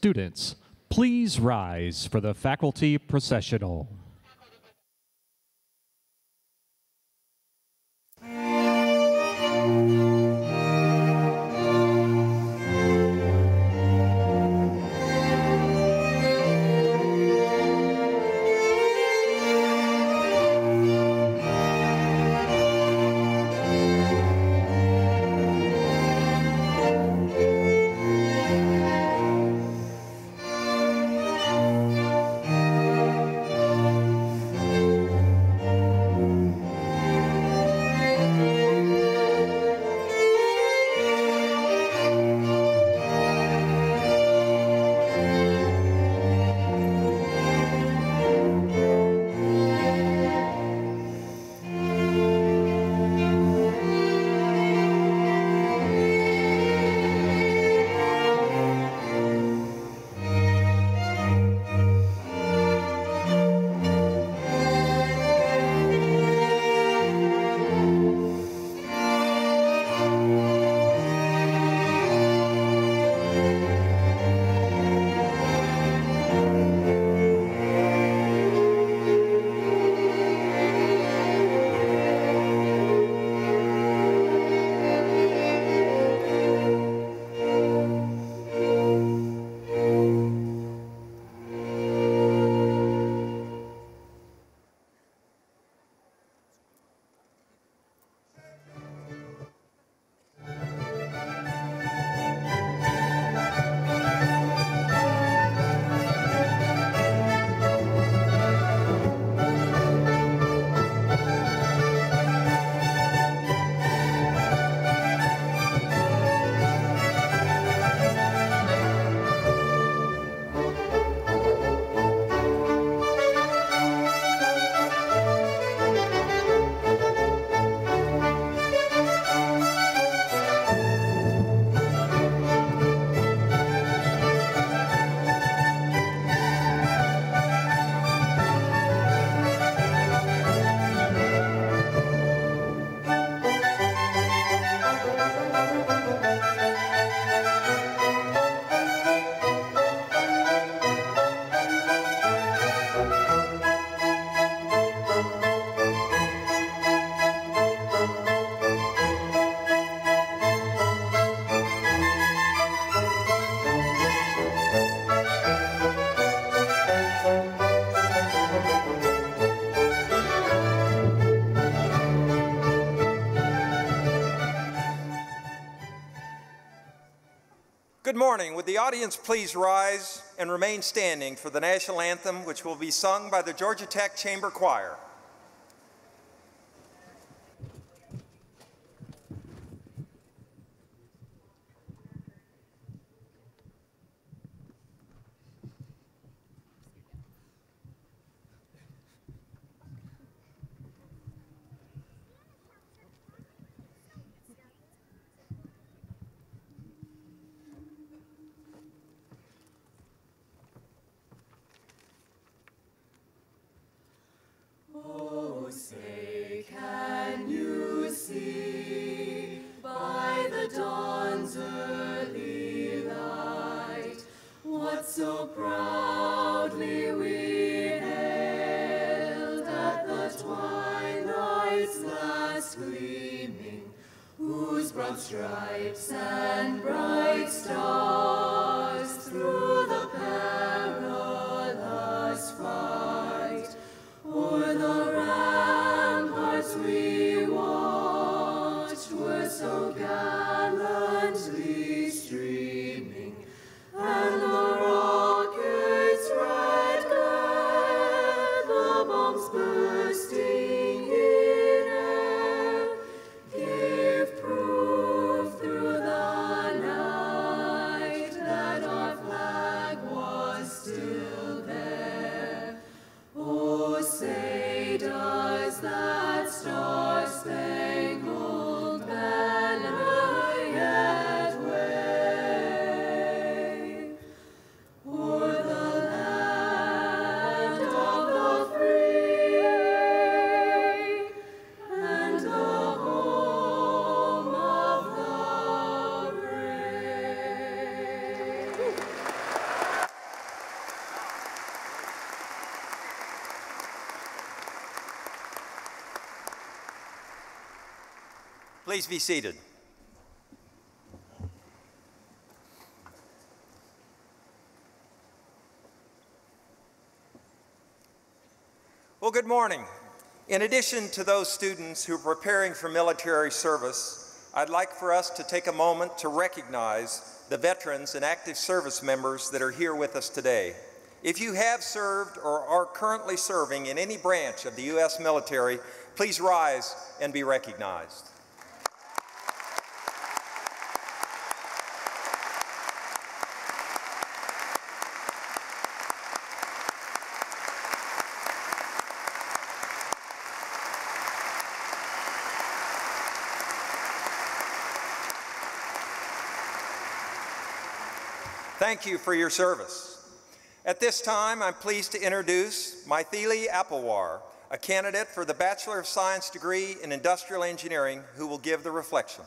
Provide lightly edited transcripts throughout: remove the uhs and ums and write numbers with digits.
Students, please rise for the faculty processional. Good morning. Would the audience please rise and remain standing for the national anthem, which will be sung by the Georgia Tech Chamber Choir. Oh, say, can you see by the dawn's early light what so proudly we hailed at the twilight's last gleaming, whose broad stripes and bright stars through the perilous fight o'er the ramparts we watched were so gallantly streaming, and the rockets' red glare, the bombs bursting in air, gave proof through the night Please be seated. Well, good morning. In addition to those students who are preparing for military service, I'd like for us to take a moment to recognize the veterans and active service members that are here with us today. If you have served or are currently serving in any branch of the U.S. military, please rise and be recognized. Thank you for your service. At this time, I'm pleased to introduce Maithili Appawar, a candidate for the Bachelor of Science degree in Industrial Engineering, who will give the reflection.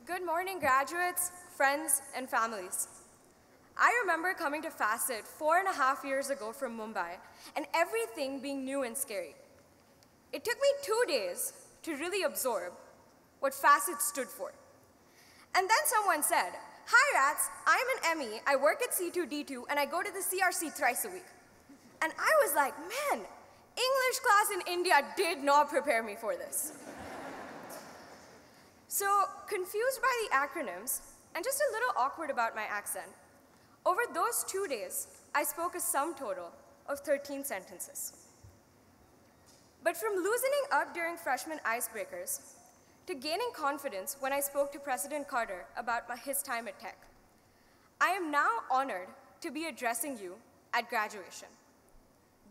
Good morning, graduates, friends, and families. I remember coming to Facet 4.5 years ago from Mumbai, and everything being new and scary. It took me 2 days to really absorb what Facet stood for. And then someone said, "Hi Rats, I'm an ME, I work at C2D2, and I go to the CRC thrice a week." And I was like, man, English class in India did not prepare me for this. So, confused by the acronyms, and just a little awkward about my accent, over those 2 days, I spoke a sum total of 13 sentences. But from loosening up during freshman icebreakers to gaining confidence when I spoke to President Carter about his time at Tech, I am now honored to be addressing you at graduation.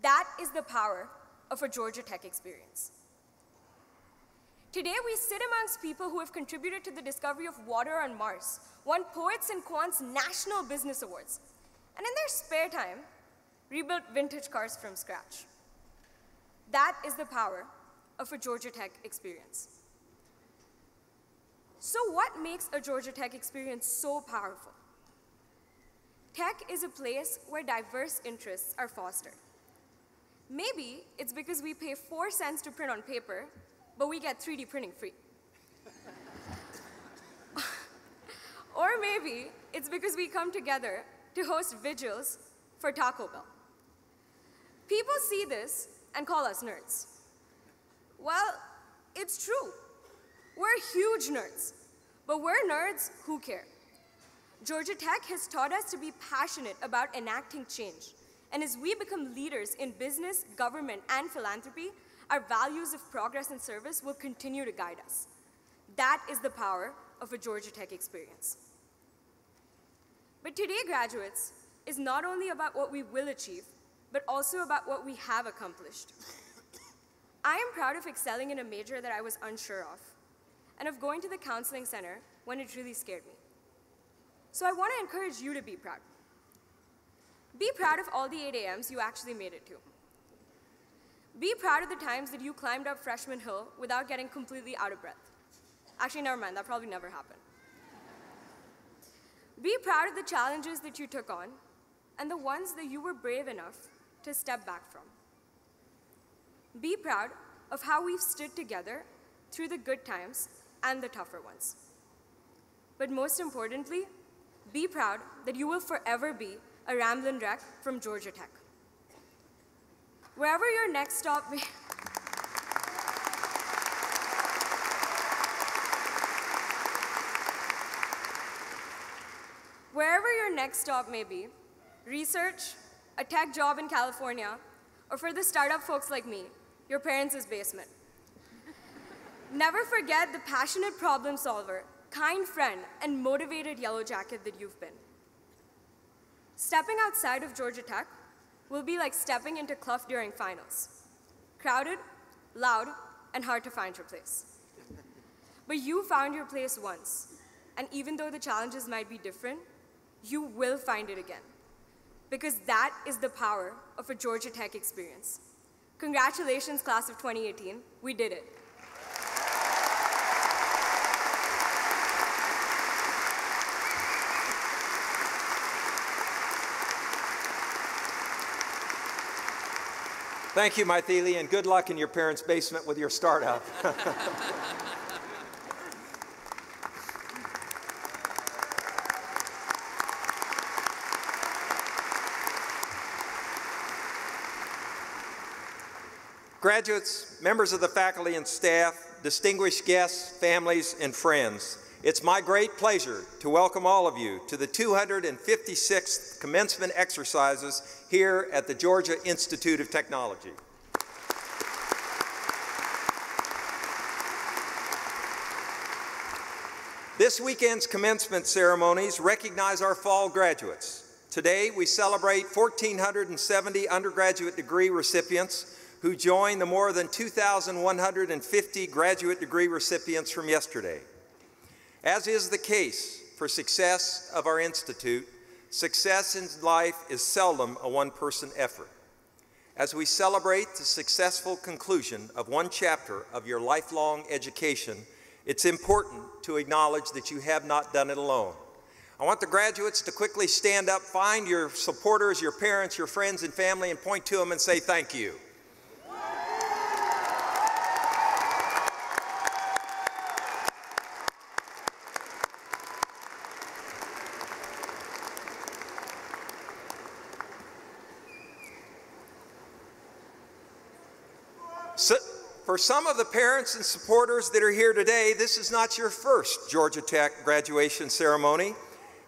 That is the power of a Georgia Tech experience. Today, we sit amongst people who have contributed to the discovery of water on Mars, won Poets and Quants National Business Awards, and in their spare time, rebuilt vintage cars from scratch. That is the power of a Georgia Tech experience. So what makes a Georgia Tech experience so powerful? Tech is a place where diverse interests are fostered. Maybe it's because we pay 4 cents to print on paper, but we get 3D printing free. Or maybe it's because we come together to host vigils for Taco Bell. People see this and call us nerds. Well, it's true. We're huge nerds, but we're nerds who care. Georgia Tech has taught us to be passionate about enacting change, and as we become leaders in business, government, and philanthropy, our values of progress and service will continue to guide us. That is the power of a Georgia Tech experience. But today, graduates, is not only about what we will achieve, but also about what we have accomplished. I am proud of excelling in a major that I was unsure of, and of going to the counseling center when it really scared me. So I want to encourage you to be proud. Be proud of all the 8 a.m.s you actually made it to. Be proud of the times that you climbed up Freshman Hill without getting completely out of breath. Actually, never mind, that probably never happened. Be proud of the challenges that you took on and the ones that you were brave enough to step back from. Be proud of how we've stood together through the good times and the tougher ones. But most importantly, be proud that you will forever be a Ramblin' Wreck from Georgia Tech. Wherever your next stop may... Wherever your next stop may be, research, a tech job in California, or for the startup folks like me, your parents' basement. Never forget the passionate problem solver, kind friend, and motivated yellow jacket that you've been. Stepping outside of Georgia Tech will be like stepping into Clough during finals. Crowded, loud, and hard to find your place. But you found your place once, and even though the challenges might be different, you will find it again. Because that is the power of a Georgia Tech experience. Congratulations, class of 2018, we did it. Thank you, Mythili, and good luck in your parents' basement with your startup. Graduates, members of the faculty and staff, distinguished guests, families, and friends, it's my great pleasure to welcome all of you to the 256th commencement exercises here at the Georgia Institute of Technology. This weekend's commencement ceremonies recognize our fall graduates. Today, we celebrate 1,470 undergraduate degree recipients who join the more than 2,150 graduate degree recipients from yesterday. As is the case for success of our institute, success in life is seldom a one-person effort. As we celebrate the successful conclusion of one chapter of your lifelong education, it's important to acknowledge that you have not done it alone. I want the graduates to quickly stand up, find your supporters, your parents, your friends, and family, and point to them and say thank you. So, for some of the parents and supporters that are here today, this is not your first Georgia Tech graduation ceremony.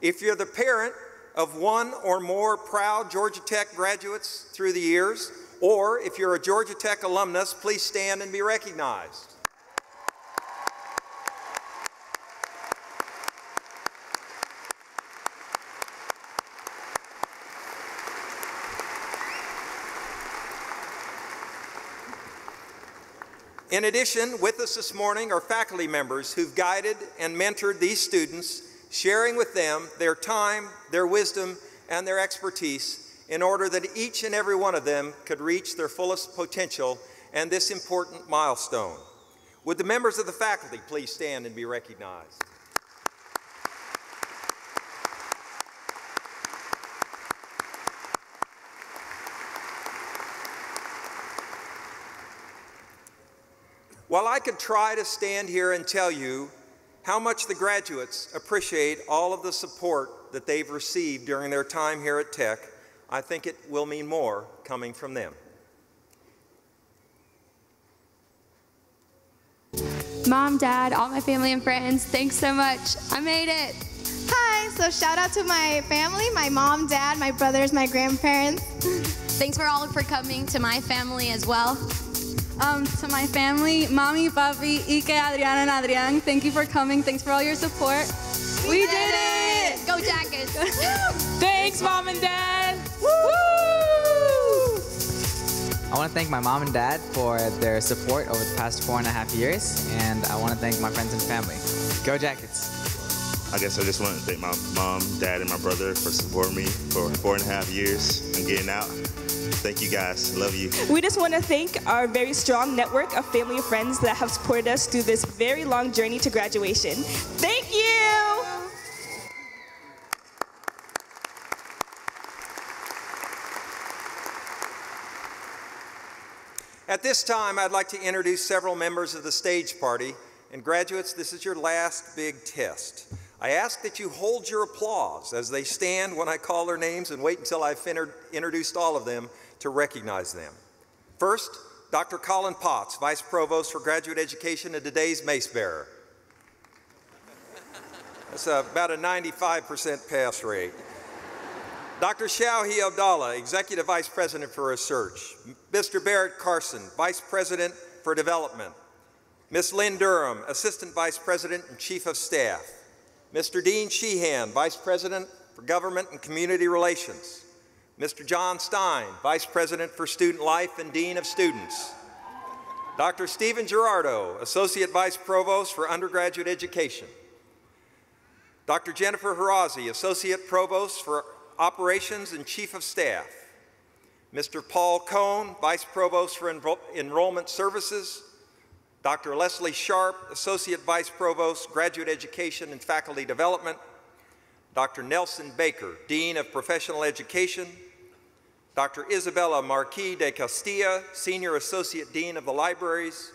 If you're the parent of one or more proud Georgia Tech graduates through the years, or if you're a Georgia Tech alumnus, please stand and be recognized. In addition, with us this morning are faculty members who've guided and mentored these students, sharing with them their time, their wisdom, and their expertise in order that each and every one of them could reach their fullest potential and this important milestone. Would the members of the faculty please stand and be recognized? While I could try to stand here and tell you how much the graduates appreciate all of the support that they've received during their time here at Tech, I think it will mean more coming from them. Mom, Dad, all my family and friends, thanks so much. I made it. Hi, so shout out to my family, my mom, dad, my brothers, my grandparents. Thanks for all for coming, to my family as well. To my family, Mommy, Papi, Ike, Adriana, and Adrian, thank you for coming. Thanks for all your support. We did it! Go Jackets! Thanks, Mom and Dad! Woo! I want to thank my mom and dad for their support over the past 4.5 years, and I want to thank my friends and family. Go Jackets! I guess I just want to thank my mom, dad, and my brother for supporting me for 4.5 years and getting out. Thank you guys. Love you. We just want to thank our very strong network of family and friends that have supported us through this very long journey to graduation. Thank you! At this time, I'd like to introduce several members of the stage party. And graduates, this is your last big test. I ask that you hold your applause as they stand when I call their names and wait until I've introduced all of them to recognize them. First, Dr. Colin Potts, Vice Provost for Graduate Education and today's Mace Bearer. That's about a 95% pass rate. Dr. Shauhi Abdallah, Executive Vice President for Research. Mr. Barrett Carson, Vice President for Development. Ms. Lynn Durham, Assistant Vice President and Chief of Staff. Mr. Dean Sheehan, Vice President for Government and Community Relations. Mr. John Stein, Vice President for Student Life and Dean of Students. Dr. Stephen Gerardo, Associate Vice Provost for Undergraduate Education. Dr. Jennifer Harazi, Associate Provost for Operations and Chief of Staff. Mr. Paul Cohn, Vice Provost for Enrollment Services. Dr. Leslie Sharp, Associate Vice Provost, Graduate Education and Faculty Development. Dr. Nelson Baker, Dean of Professional Education. Dr. Isabella Marquis de Castilla, Senior Associate Dean of the Libraries,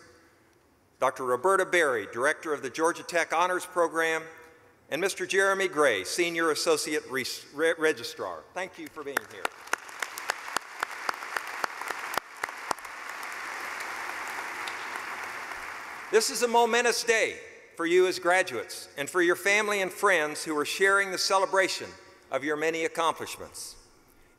Dr. Roberta Berry, Director of the Georgia Tech Honors Program, and Mr. Jeremy Gray, Senior Associate Registrar. Thank you for being here. This is a momentous day for you as graduates and for your family and friends who are sharing the celebration of your many accomplishments.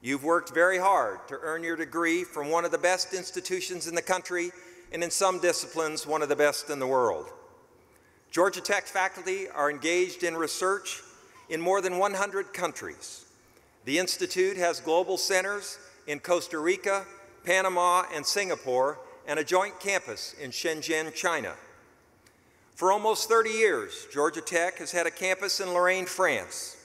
You've worked very hard to earn your degree from one of the best institutions in the country, and in some disciplines, one of the best in the world. Georgia Tech faculty are engaged in research in more than 100 countries. The Institute has global centers in Costa Rica, Panama, and Singapore, and a joint campus in Shenzhen, China. For almost 30 years, Georgia Tech has had a campus in Lorraine, France.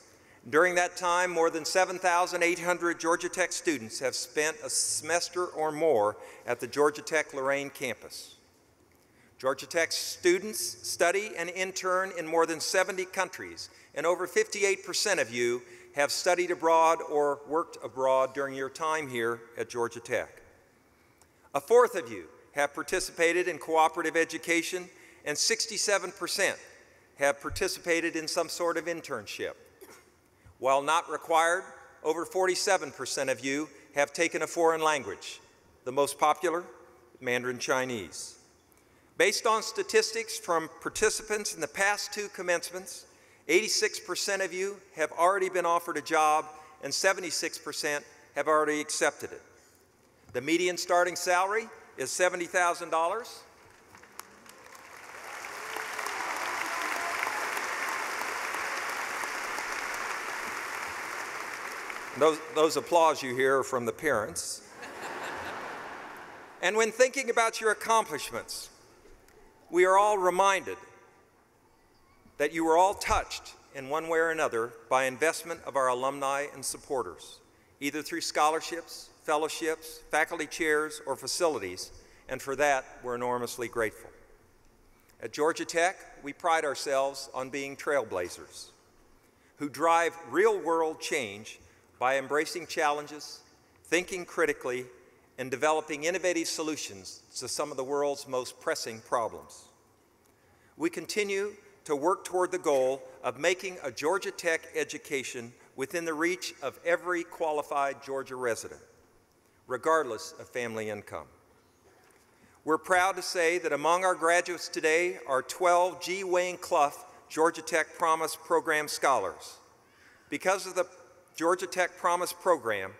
During that time, more than 7,800 Georgia Tech students have spent a semester or more at the Georgia Tech Lorraine campus. Georgia Tech students study and intern in more than 70 countries, and over 58% of you have studied abroad or worked abroad during your time here at Georgia Tech. A fourth of you have participated in cooperative education, and 67% have participated in some sort of internship. While not required, over 47% of you have taken a foreign language, the most popular, Mandarin Chinese. Based on statistics from participants in the past 2 commencements, 86% of you have already been offered a job, and 76% have already accepted it. The median starting salary is $70,000. Those applause you hear are from the parents. And when thinking about your accomplishments, we are all reminded that you were all touched in one way or another by investment of our alumni and supporters, either through scholarships, fellowships, faculty chairs, or facilities, and for that, we're enormously grateful. At Georgia Tech, we pride ourselves on being trailblazers who drive real-world change by embracing challenges, thinking critically, and developing innovative solutions to some of the world's most pressing problems. We continue to work toward the goal of making a Georgia Tech education within the reach of every qualified Georgia resident, regardless of family income. We're proud to say that among our graduates today are 12 G. Wayne Clough Georgia Tech Promise Program scholars. Because of the Georgia Tech Promise Program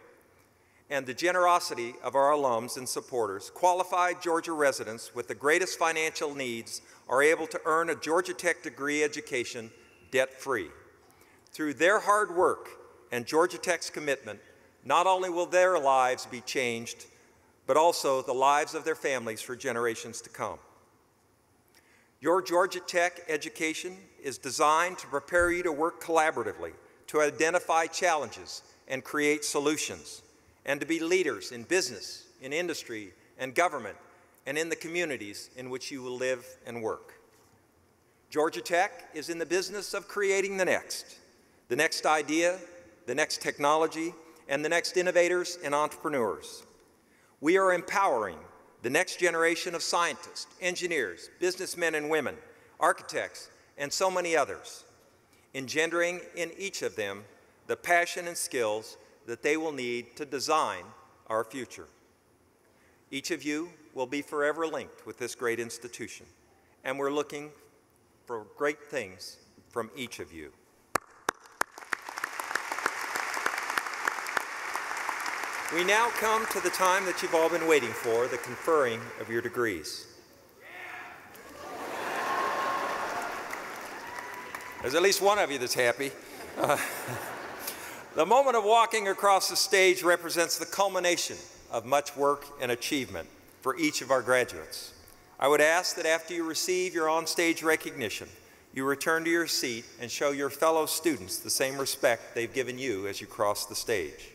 and the generosity of our alums and supporters, qualified Georgia residents with the greatest financial needs are able to earn a Georgia Tech degree education debt-free. Through their hard work and Georgia Tech's commitment, not only will their lives be changed, but also the lives of their families for generations to come. Your Georgia Tech education is designed to prepare you to work collaboratively, to identify challenges and create solutions, and to be leaders in business, in industry, and government, and in the communities in which you will live and work. Georgia Tech is in the business of creating the next idea, the next technology, and the next innovators and entrepreneurs. We are empowering the next generation of scientists, engineers, businessmen and women, architects, and so many others, engendering in each of them the passion and skills that they will need to design our future. Each of you will be forever linked with this great institution, and we're looking for great things from each of you. We now come to the time that you've all been waiting for, the conferring of your degrees. There's at least one of you that's happy. The moment of walking across the stage represents the culmination of much work and achievement for each of our graduates. I would ask that after you receive your on-stage recognition, you return to your seat and show your fellow students the same respect they've given you as you cross the stage.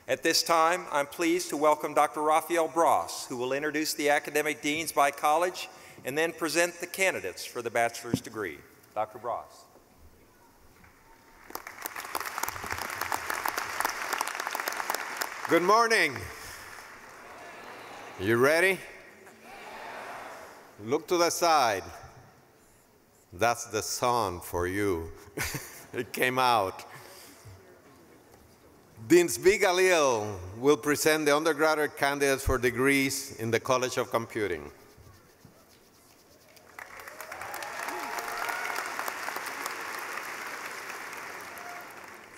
At this time, I'm pleased to welcome Dr. Raphael Bross, who will introduce the academic deans by college and then present the candidates for the bachelor's degree. Dr. Bross. Good morning. You ready? Look to the side. That's the sun for you. It came out. Dean Zvi Galil will present the undergraduate candidates for degrees in the College of Computing.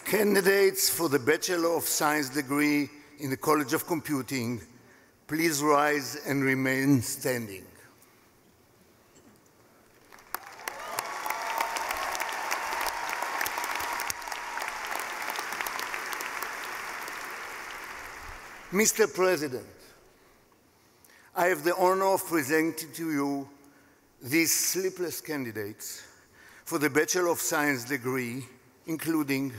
Candidates for the Bachelor of Science degree in the College of Computing, please rise and remain standing. Mr. President, I have the honor of presenting to you these sleepless candidates for the Bachelor of Science degree, including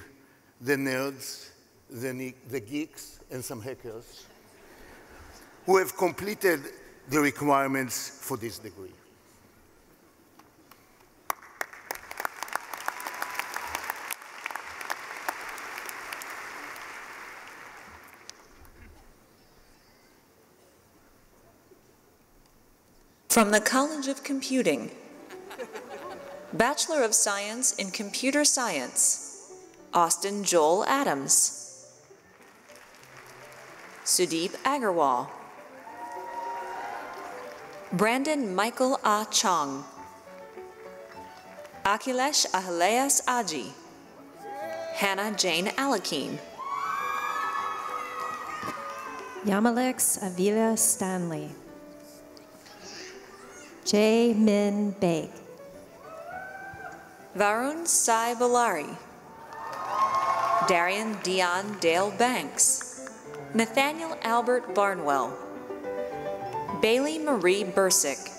the nerds, the geeks, and some hackers, who have completed the requirements for this degree. From the College of Computing, Bachelor of Science in Computer Science, Austin Joel Adams. Sudeep Agarwal. Brandon Michael A. Chong. Akhilesh Ahaleas Aji. Hannah Jane Alakeen. Yamalex Avila Stanley. Jae Min Baig. Varun Sai Balari. Darian Dion Dale Banks. Nathaniel Albert Barnwell. Bailey Marie Bursick.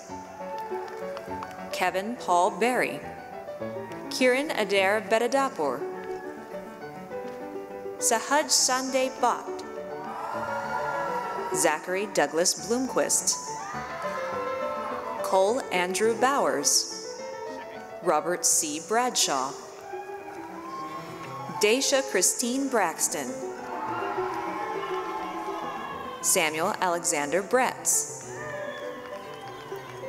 Kevin Paul Berry. Kiran Adair Bedadapur. Sahaj Sanday Bhatt. Zachary Douglas Bloomquist. Cole Andrew Bowers. Robert C. Bradshaw. Daisha Christine Braxton. Samuel Alexander Bretz.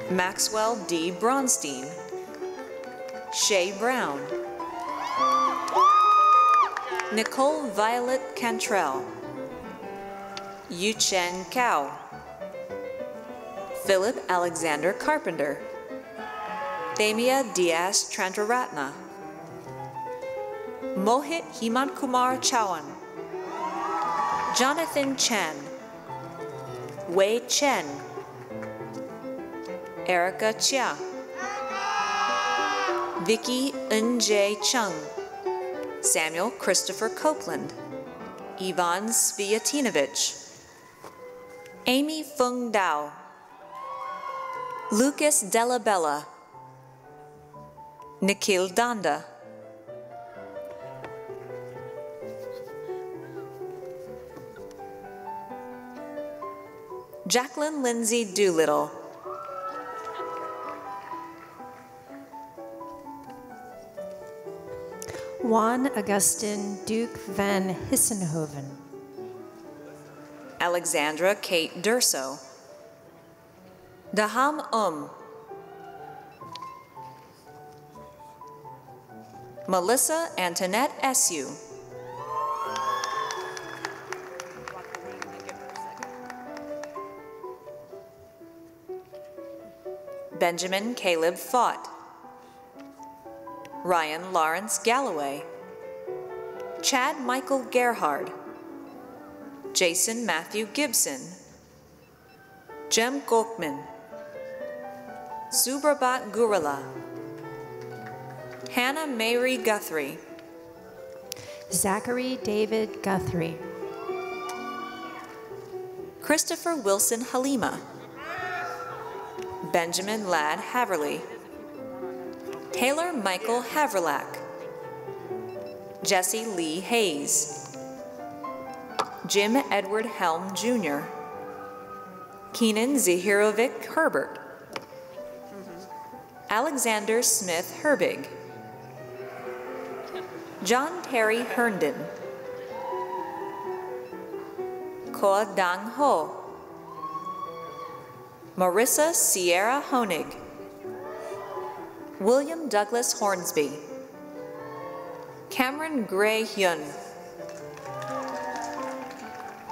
Maxwell D. Bronstein. Shay Brown. Nicole Violet Cantrell. Yu-Chen Cao. Philip Alexander Carpenter. Thamia Diaz Trantaratna. Mohit Himant Kumar Chauhan. Jonathan Chen. Wei Chen. Erica Chia. Vicky N.J. Chung. Samuel Christopher Copeland. Ivan Sviatinovich. Amy Fung Dao. Lucas Della Bella. Nikhil Danda. Jacqueline Lindsay Doolittle. Juan Augustin Duke van Hissenhoven. Alexandra Kate Durso. Daham Melissa Antoinette Esu. Benjamin Caleb Fott. Ryan Lawrence Galloway. Chad Michael Gerhard. Jason Matthew Gibson. Jem Gokman. Subrabat Gurala. Hannah Mary Guthrie. Zachary David Guthrie. Christopher Wilson Halima. Benjamin Ladd Haverly. Taylor Michael Haverlack. Jesse Lee Hayes. Jim Edward Helm Jr. Keenan Zahirovic Herbert. Alexander Smith Herbig. John Terry Herndon. Koa Dang Ho. Marissa Sierra Honig. William Douglas Hornsby. Cameron Gray Hyun.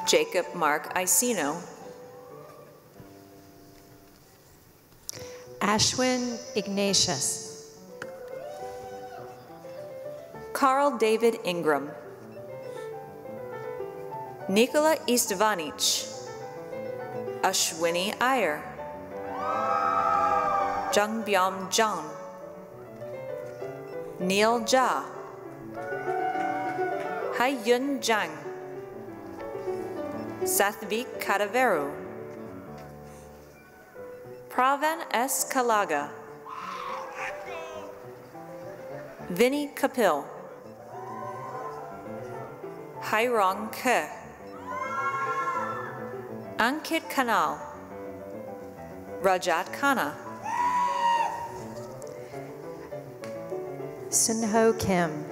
Jacob Mark Icino. Ashwin Ignatius. Carl David Ingram. Nikola Istvanich. Ashwini Iyer. Jung Byom Jung. Neil Jha. Hai-Yun Jang. Sathvik Kadaveru. Pravan S. Kalaga. Vinny Kapil. Hairong Ke. Ankit Kanal. Rajat Khanna. Sunho Kim.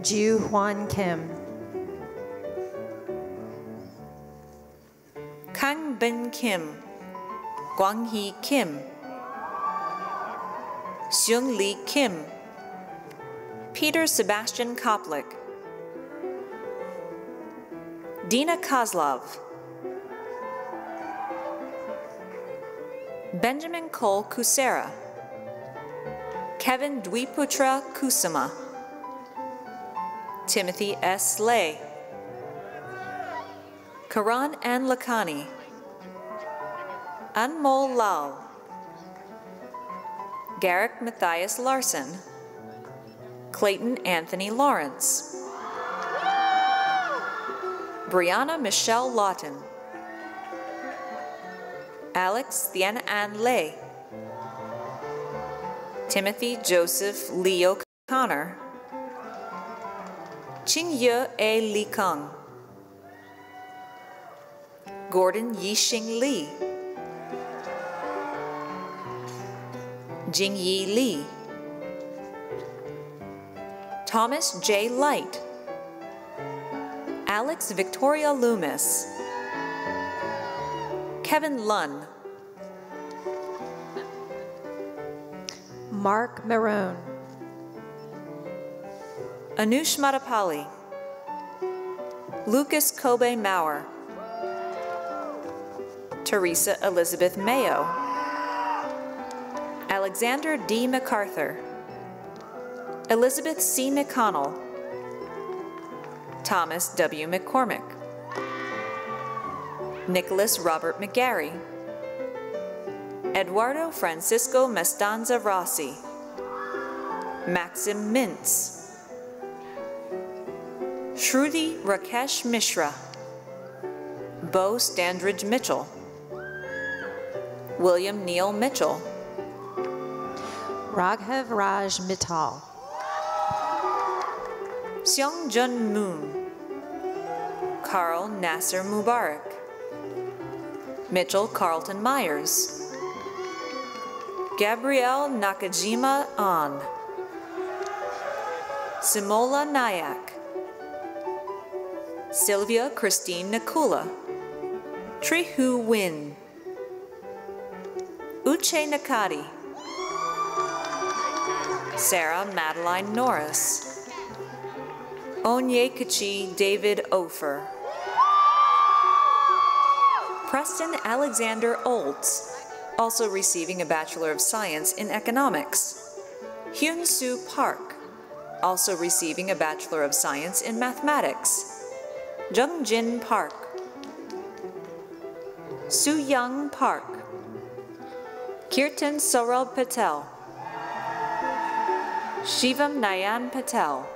Ju Hwan Kim. Kang Bin Kim. Gwang Hee Kim. Seung Lee Kim. Peter Sebastian Koplik. Dina Kozlov. Benjamin Cole Kusera. Kevin Dwiputra Kusama. Timothy S. Lay. Karan N. Lakhani. Anmol Lal. Garrick Matthias Larson. Clayton Anthony Lawrence. Brianna Michelle Lawton. Alex Thien An Lay. Timothy Joseph Leo Connor. Qingye A. Li Kang. Gordon Yixing Lee. Jingyi Lee. Thomas J. Light. Alex Victoria Loomis. Kevin Lunn. Mark Marone. Anush Madapali. Lucas Kobe Maurer. Teresa Elizabeth Mayo. Alexander D. MacArthur. Elizabeth C. McConnell. Thomas W. McCormick. Nicholas Robert McGarry. Eduardo Francisco Mestanza Rossi. Maxim Mintz. Shruti Rakesh Mishra. Bo Standridge Mitchell. William Neal Mitchell. Raghav Raj Mittal. Seong Jun Moon. Carl Nasser Mubarak. Mitchell Carlton Myers. Gabrielle Nakajima An. Simola Nayak. Sylvia Christine Nakula. Trihu Win. Uche Nakati. Sarah Madeline Norris. Onyekachi David Ofer. Preston Alexander Olds, also receiving a Bachelor of Science in Economics. Hyun Soo Park, also receiving a Bachelor of Science in Mathematics. Jung Jin Park. Soo Young Park. Kirtan Saurabh Patel. Shivam Nayan Patel.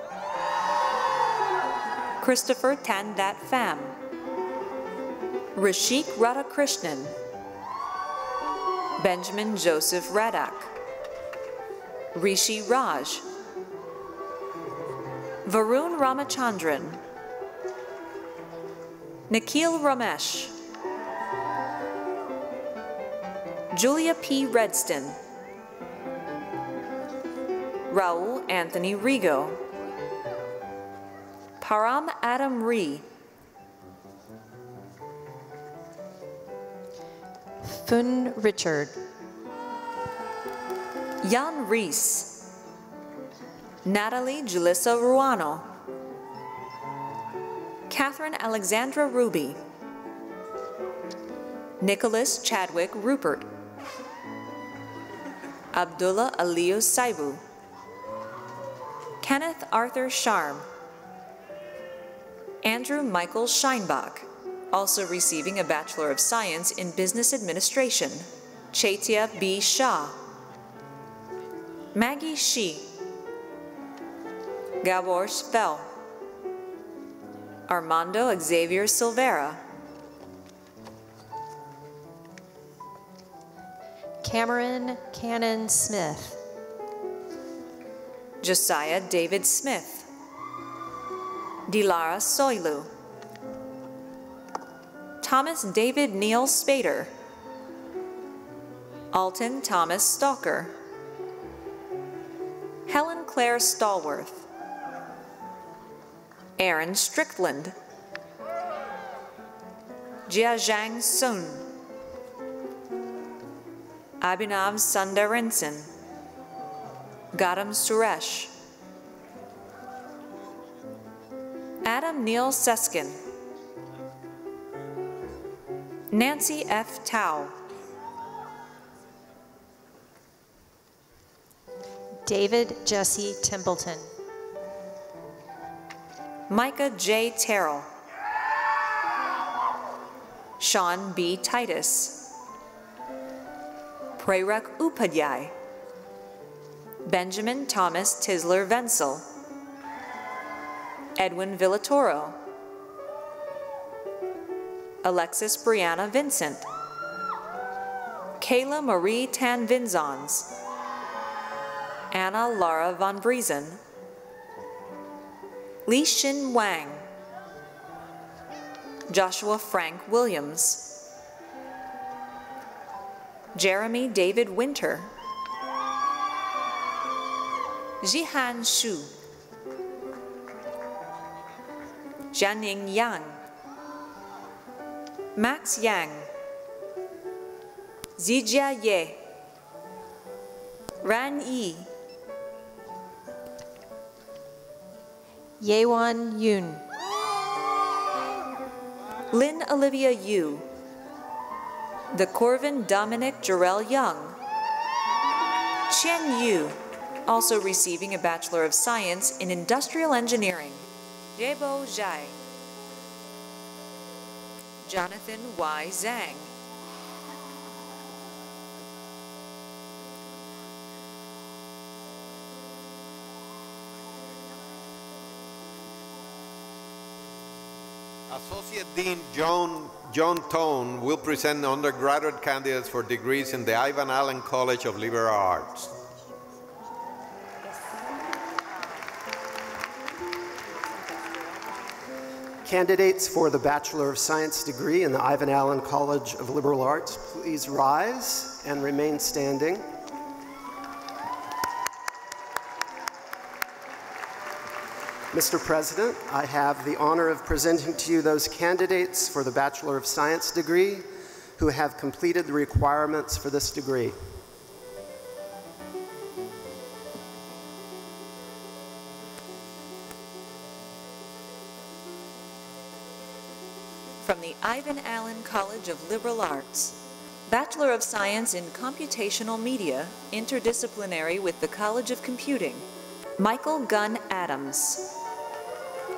Christopher Tandat Pham. Rashik Radhakrishnan. Benjamin Joseph Radak. Rishi Raj. Varun Ramachandran. Nikhil Ramesh. Julia P. Redston. Raul Anthony Rigo. Param Adam Ree. Fun Richard. Jan Reese. Natalie Julissa Ruano. Catherine Alexandra Ruby. Nicholas Chadwick Rupert. Abdullah Aliyu Saibu. Kenneth Arthur Sharm. Andrew Michael Scheinbach, also receiving a Bachelor of Science in Business Administration. Chaitya B. Shah. Maggie Shi. Gabor Spell. Armando Xavier Silvera. Cameron Cannon Smith. Josiah David Smith. Dilara Soilu. Thomas David Neal Spader. Alton Thomas Stalker. Helen Claire Stallworth. Aaron Strickland. Jiazhang Sun. Abhinav Sundarensan. Gautam Suresh. Adam Neil Seskin. Nancy F. Tao. David Jesse Templeton. Micah J. Terrell. Sean B. Titus. Prerak Upadhyay. Benjamin Thomas Tisler Wenzel. Edwin Villatoro. Alexis Brianna Vincent. Kayla Marie Tan Vinzons. Anna Lara von Briesen. Li Xin Wang. Joshua Frank Williams. Jeremy David Winter. Jihan Shu. Jianing Yang. Max Yang. Zijia Ye. Ran Yi. Yewan Yoon. Lynn Olivia Yu. The Corvin Dominic Jarrell Young. Chen Yu, also receiving a Bachelor of Science in Industrial Engineering. Debo Zhai. Jonathan Y. Zhang. Associate Dean John Tone will present the undergraduate candidates for degrees in the Ivan Allen College of Liberal Arts. Candidates for the Bachelor of Science degree in the Ivan Allen College of Liberal Arts, please rise and remain standing. Mr. President, I have the honor of presenting to you those candidates for the Bachelor of Science degree who have completed the requirements for this degree. From the Ivan Allen College of Liberal Arts, Bachelor of Science in Computational Media, interdisciplinary with the College of Computing, Michael Gunn Adams.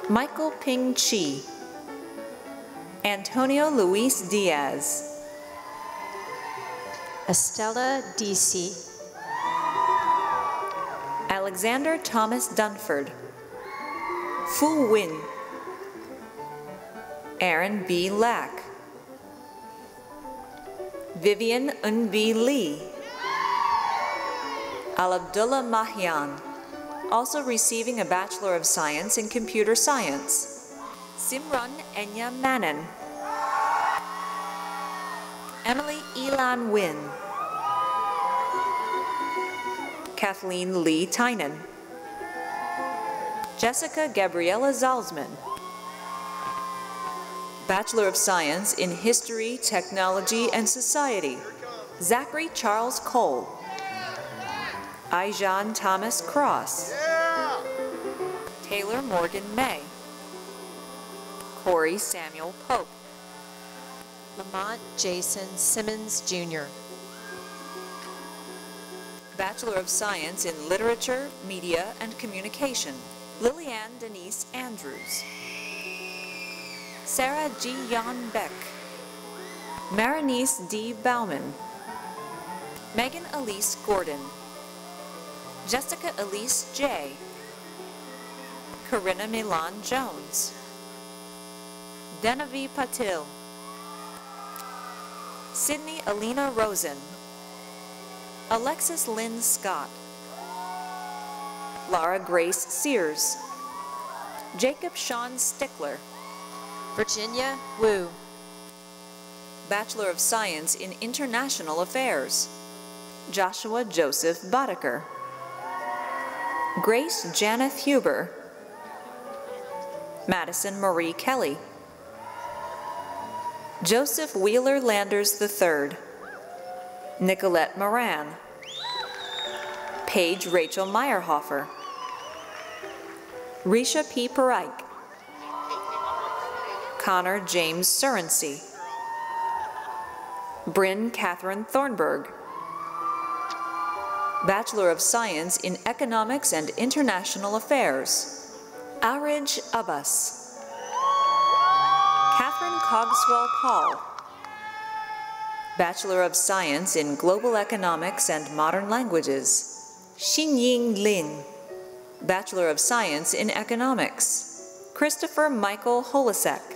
Michael Ping Chi. Antonio Luis Diaz. Estella D.C. Alexander Thomas Dunford. Fu Win. Aaron B. Lack. Vivian Unbi Lee. Al-Abdullah Mahyan, also receiving a Bachelor of Science in Computer Science. Simran Enya Manan. Emily Elan Win. Kathleen Lee Tynan. Jessica Gabriela Zalzman. Bachelor of Science in History, Technology, and Society, Zachary Charles Cole. Ijan Thomas Cross. Taylor Morgan May. Corey Samuel Pope. Lamont Jason Simmons, Jr. Bachelor of Science in Literature, Media, and Communication, Lillian Denise Andrews. Sarah G. Jan Beck. Marinice D. Bauman. Megan Elise Gordon. Jessica Elise J. Corinna Milan Jones. Denavi Patil. Sydney Alina Rosen. Alexis Lynn Scott. Laura Grace Sears. Jacob Sean Stickler. Virginia Wu. Bachelor of Science in International Affairs, Joshua Joseph Boddicker. Grace Janeth Huber. Madison Marie Kelly. Joseph Wheeler Landers III. Nicolette Moran. Paige Rachel Meyerhofer. Risha P. Parike. Connor James Surrency. Bryn Catherine Thornburg. Bachelor of Science in Economics and International Affairs, Arij Abbas. Catherine Cogswell Paul. Bachelor of Science in Global Economics and Modern Languages, Xinying Lin. Bachelor of Science in Economics, Christopher Michael Holisek.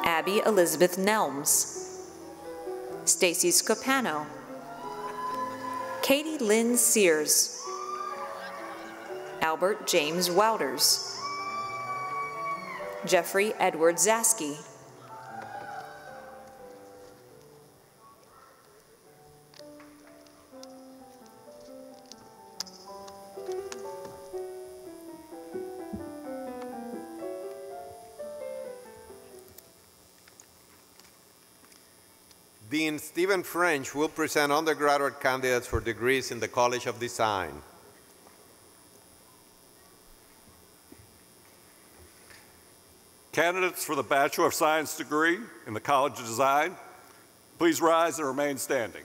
Abby Elizabeth Nelms. Stacy Scopano. Katie Lynn Sears. Albert James Wouters. Jeffrey Edward Zaski. Dean Stephen French will present undergraduate candidates for degrees in the College of Design. Candidates for the Bachelor of Science degree in the College of Design, please rise and remain standing.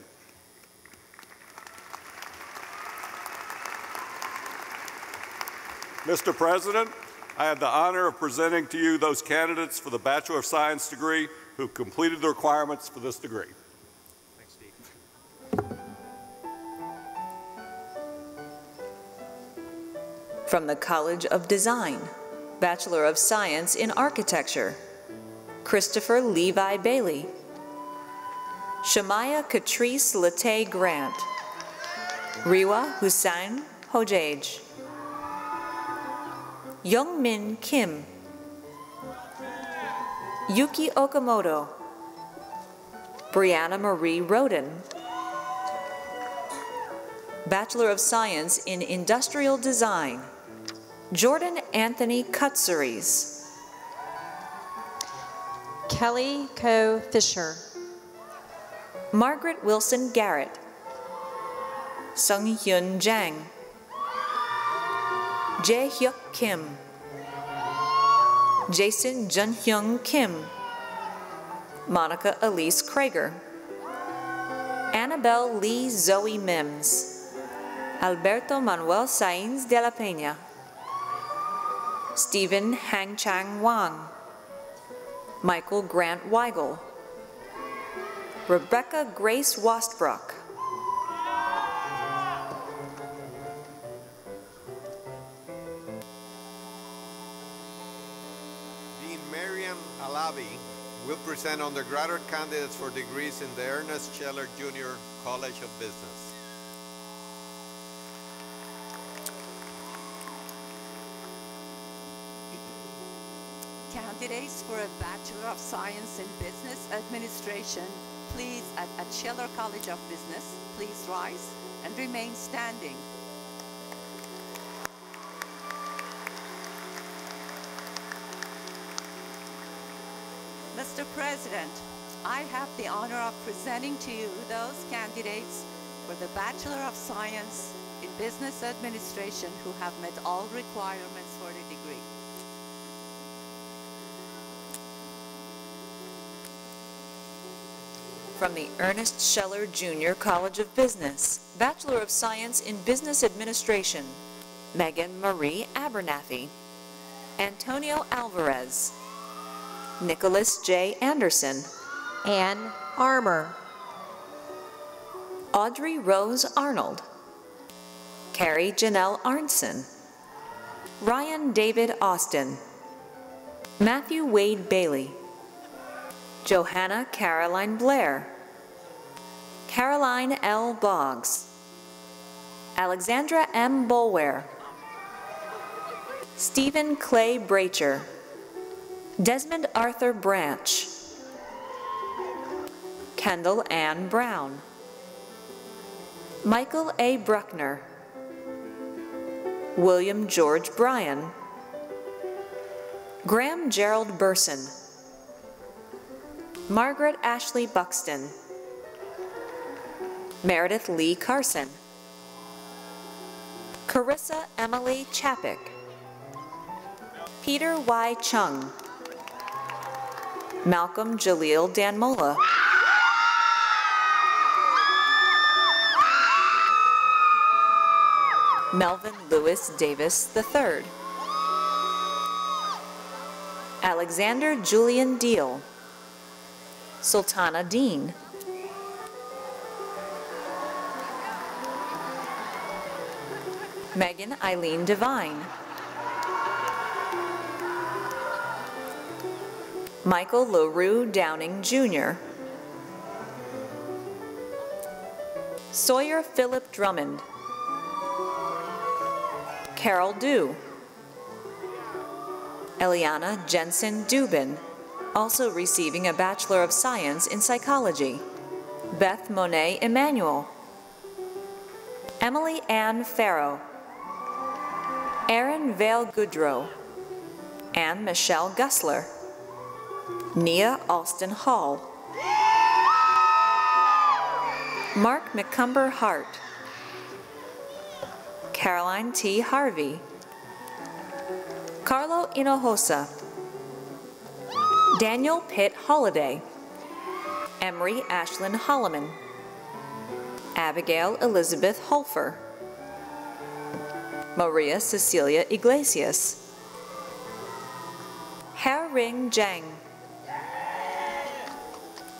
Mr. President, I have the honor of presenting to you those candidates for the Bachelor of Science degree who completed the requirements for this degree. Thanks, Steve. From the College of Design, Bachelor of Science in Architecture, Christopher Levi Bailey. Shamaya Catrice Latay Grant. Riwa Hussain Hojaj. Youngmin Kim. Yuki Okamoto. Brianna Marie Roden. Bachelor of Science in Industrial Design, Jordan Anthony Kutsuris. Kelly Coe Fisher. Margaret Wilson Garrett. Sung Hyun Jang. Jae Hyuk Kim. Jason Jun Hyung Kim. Monica Elise Krager. Annabelle Lee Zoe Mims. Alberto Manuel Sainz de la Peña. Stephen Hang Chang Wang. Michael Grant Weigel. Rebecca Grace Wastbrook. Dean Mariam Alavi will present undergraduate candidates for degrees in the Ernest Scheller Jr. College of Business. Candidates for a Bachelor of Science in Business Administration, please, at Scheller College of Business, please rise and remain standing. Mr. President, I have the honor of presenting to you those candidates for the Bachelor of Science in Business Administration who have met all requirements for the degree. From the Ernest Scheller Jr. College of Business, Bachelor of Science in Business Administration, Megan Marie Abernathy. Antonio Alvarez. Nicholas J. Anderson. Ann Armour. Audrey Rose Arnold. Carrie Janelle Arnson. Ryan David Austin. Matthew Wade Bailey. Johanna Caroline Blair. Caroline L. Boggs. Alexandra M. Bolware. Stephen Clay Bracher. Desmond Arthur Branch. Kendall Ann Brown. Michael A. Bruckner. William George Bryan. Graham Gerald Burson. Margaret Ashley Buxton. Meredith Lee Carson. Carissa Emily Chapik. Peter Y. Chung. Malcolm Jaleel Danmola. Melvin Lewis Davis III. Alexander Julian Deal. Sultana Dean. Megan Eileen Devine. Michael LaRue Downing Jr. Sawyer Philip Drummond. Carol Dew. Eliana Jensen Dubin, also receiving a Bachelor of Science in Psychology. Beth Monet Emanuel. Emily Ann Farrow. Erin Vale Goodrow. Anne Michelle Gussler. Nia Alston Hall. Mark McCumber Hart. Caroline T. Harvey. Carlo Hinojosa. Daniel Pitt Holliday. Emery Ashlyn Holloman. Abigail Elizabeth Holfer. Maria Cecilia Iglesias. Ha-Ring Zhang.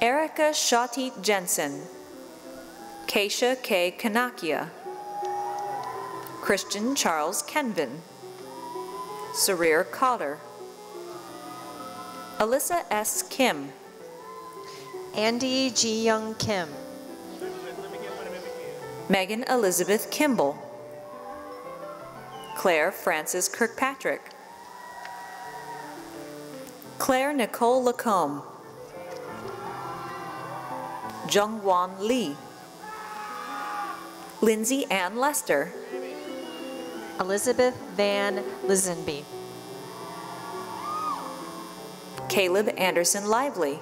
Erica Shatit Jensen. Keisha K. Kanakia. Christian Charles Kenvin. Sarir Cotter. Alyssa S. Kim. Andy Ji Young Kim. Megan Elizabeth Kimball. Claire Frances Kirkpatrick. Claire Nicole Lacombe. Jungwon Lee. Lindsay Ann Lester. Elizabeth Van Lisenby. Caleb Anderson Lively.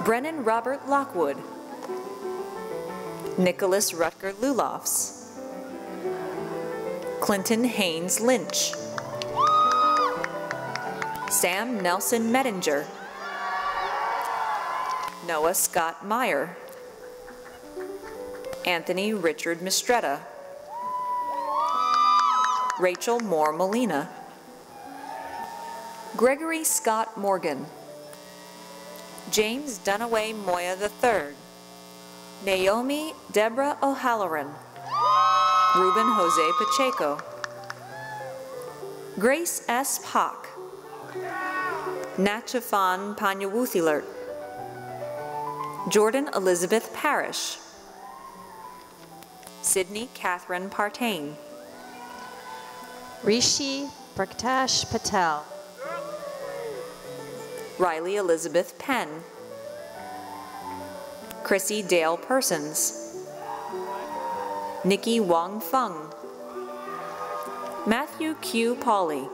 Brennan Robert Lockwood. Nicholas Rutger Lulofs. Clinton Haynes Lynch. Sam Nelson Medinger. Noah Scott Meyer. Anthony Richard Mistretta. Rachel Moore Molina. Gregory Scott Morgan. James Dunaway Moya III. Naomi Deborah O'Halloran. Ruben Jose Pacheco. Grace S. Pock. Natchafan Panyawuthilert. Jordan Elizabeth Parrish. Sydney Catherine Partain. Rishi Praktash Patel. Riley Elizabeth Penn. Chrissy Dale Persons. Nikki Wong Fung. Matthew Q. Pauley.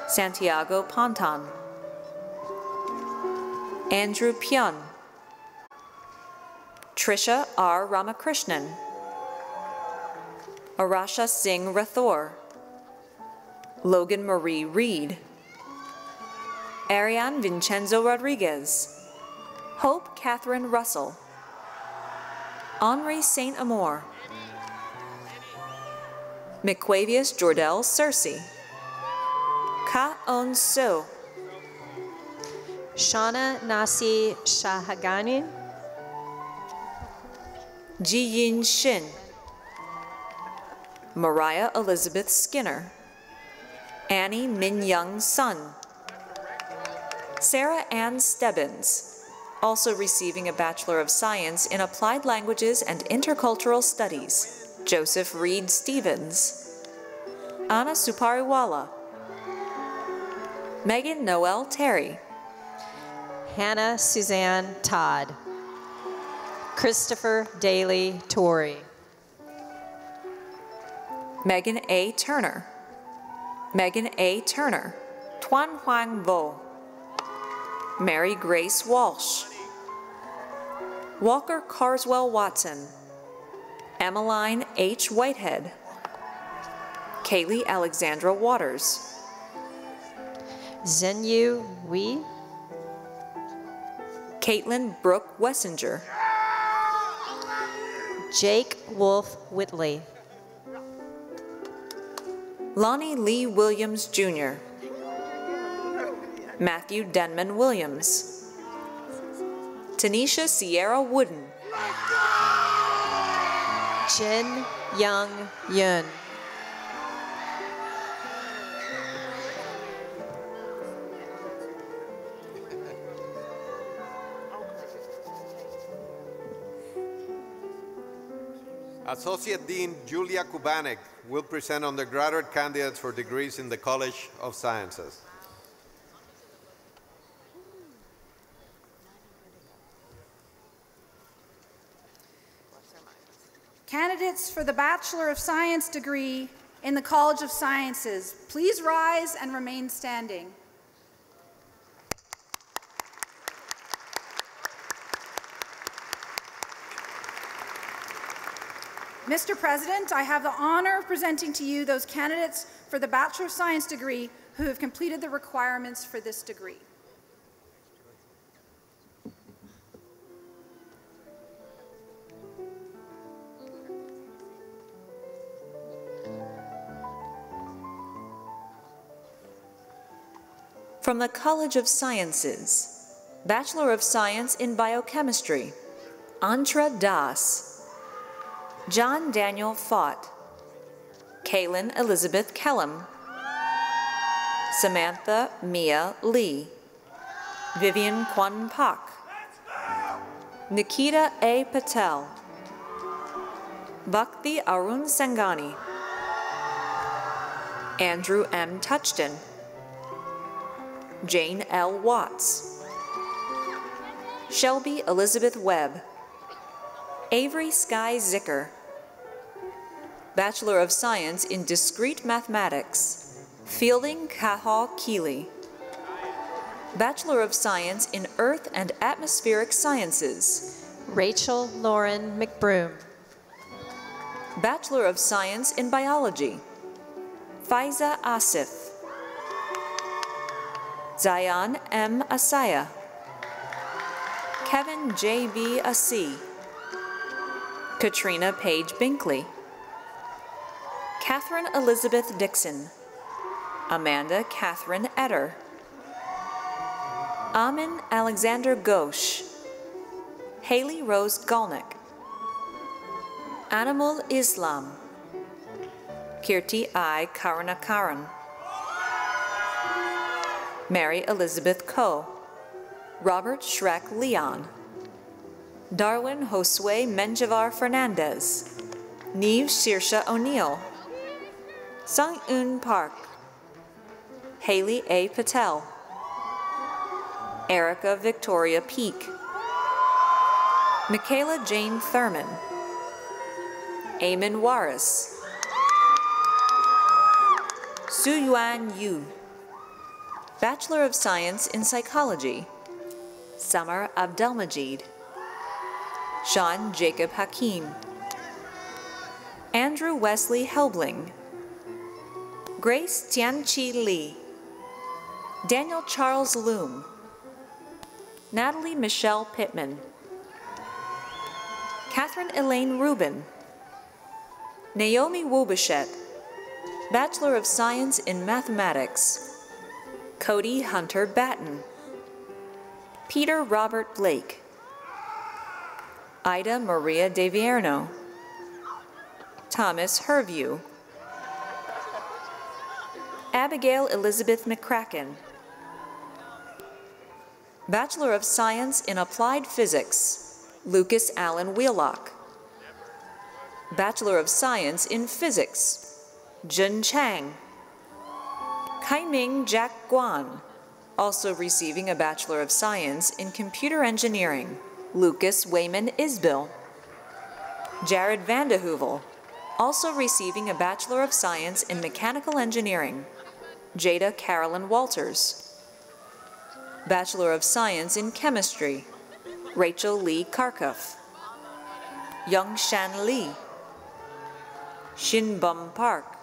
Santiago Ponton. Andrew Pyun, Trisha R. Ramakrishnan, Arasha Singh Rathore, Logan Marie Reed, Ariane Vincenzo Rodriguez, Hope Catherine Russell, Henri Saint Amour, McQuavius Jordell Cersei, Ka-on So, Shauna Nasi Shahagani, Ji-Yin Shin, Mariah Elizabeth Skinner, Annie Min-Young Sun, Sarah Ann Stebbins, also receiving a Bachelor of Science in Applied Languages and Intercultural Studies, Joseph Reed Stevens, Anna Supariwala, Megan Noel Terry, Hannah Suzanne Todd, Christopher Daly Torrey, Megan A. Turner, Megan A. Turner, Tuan Huang Vo, Mary Grace Walsh, Walker Carswell Watson, Emmeline H. Whitehead, Kaylee Alexandra Waters, Zhenyu Wei, Caitlin Brooke Wessinger, Jake Wolf Whitley, Lonnie Lee Williams Jr., Matthew Denman Williams, Tanisha Sierra Wooden, Jin Young Yun, Associate Dean Julia Kubanek will present undergraduate candidates for degrees in the College of Sciences. Candidates for the Bachelor of Science degree in the College of Sciences, please rise and remain standing. Mr. President, I have the honor of presenting to you those candidates for the Bachelor of Science degree who have completed the requirements for this degree. From the College of Sciences, Bachelor of Science in Biochemistry, Antra Das, John Daniel Fott, Kaylin Elizabeth Kellum, Samantha Mia Lee, Vivian Kwan Pak, Nikita A. Patel, Bhakti Arun Sangani, Andrew M. Touchton, Jane L. Watts, Shelby Elizabeth Webb, Avery Sky Zicker, Bachelor of Science in Discrete Mathematics, Fielding Cahaw Keeley, Bachelor of Science in Earth and Atmospheric Sciences, Rachel Lauren McBroom, Bachelor of Science in Biology, Faiza Asif, Zion M. Asaya, Kevin J.B. Asi, Katrina Page Binkley, Catherine Elizabeth Dixon, Amanda Catherine Etter, Amin Alexander Ghosh, Haley Rose Golnick, Animal Islam, Kirti I. Karanakaran, Mary Elizabeth Coe, Robert Shrek Leon, Darwin Josue Menjivar Fernandez, Neve Sirsha O'Neill, Sung-Eun Park, Haley A. Patel, Erica Victoria Peak, Michaela Jane Thurman, Eamon Waris, Su Yuan Yu, Bachelor of Science in Psychology, Samar Abdelmajid, Sean Jacob Hakim, Andrew Wesley Helbling, Grace Tianqi Lee, Daniel Charles Loom, Natalie Michelle Pittman, Catherine Elaine Rubin, Naomi Wubichet, Bachelor of Science in Mathematics, Cody Hunter Batten, Peter Robert Blake, Ida Maria De Vierno, Thomas Herview, Abigail Elizabeth McCracken, Bachelor of Science in Applied Physics, Lucas Allen Wheelock, Bachelor of Science in Physics, Jun Chang, Kaiming Jack Guan, also receiving a Bachelor of Science in Computer Engineering, Lucas Wayman Isbill, Jared Vandehoevel, also receiving a Bachelor of Science in Mechanical Engineering, Jada Carolyn Walters, Bachelor of Science in Chemistry, Rachel Lee Karkoff, Young Shan Lee, Shin Bum Park,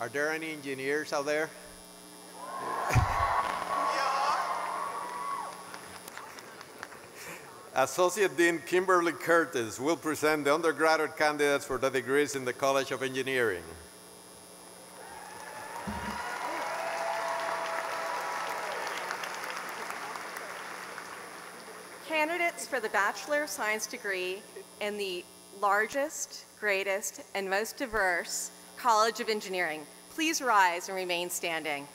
Are there any engineers out there? Associate Dean Kimberly Curtis will present the undergraduate candidates for the degrees in the College of Engineering. Candidates for the Bachelor of Science degree in the largest, greatest, and most diverse College of Engineering, please rise and remain standing.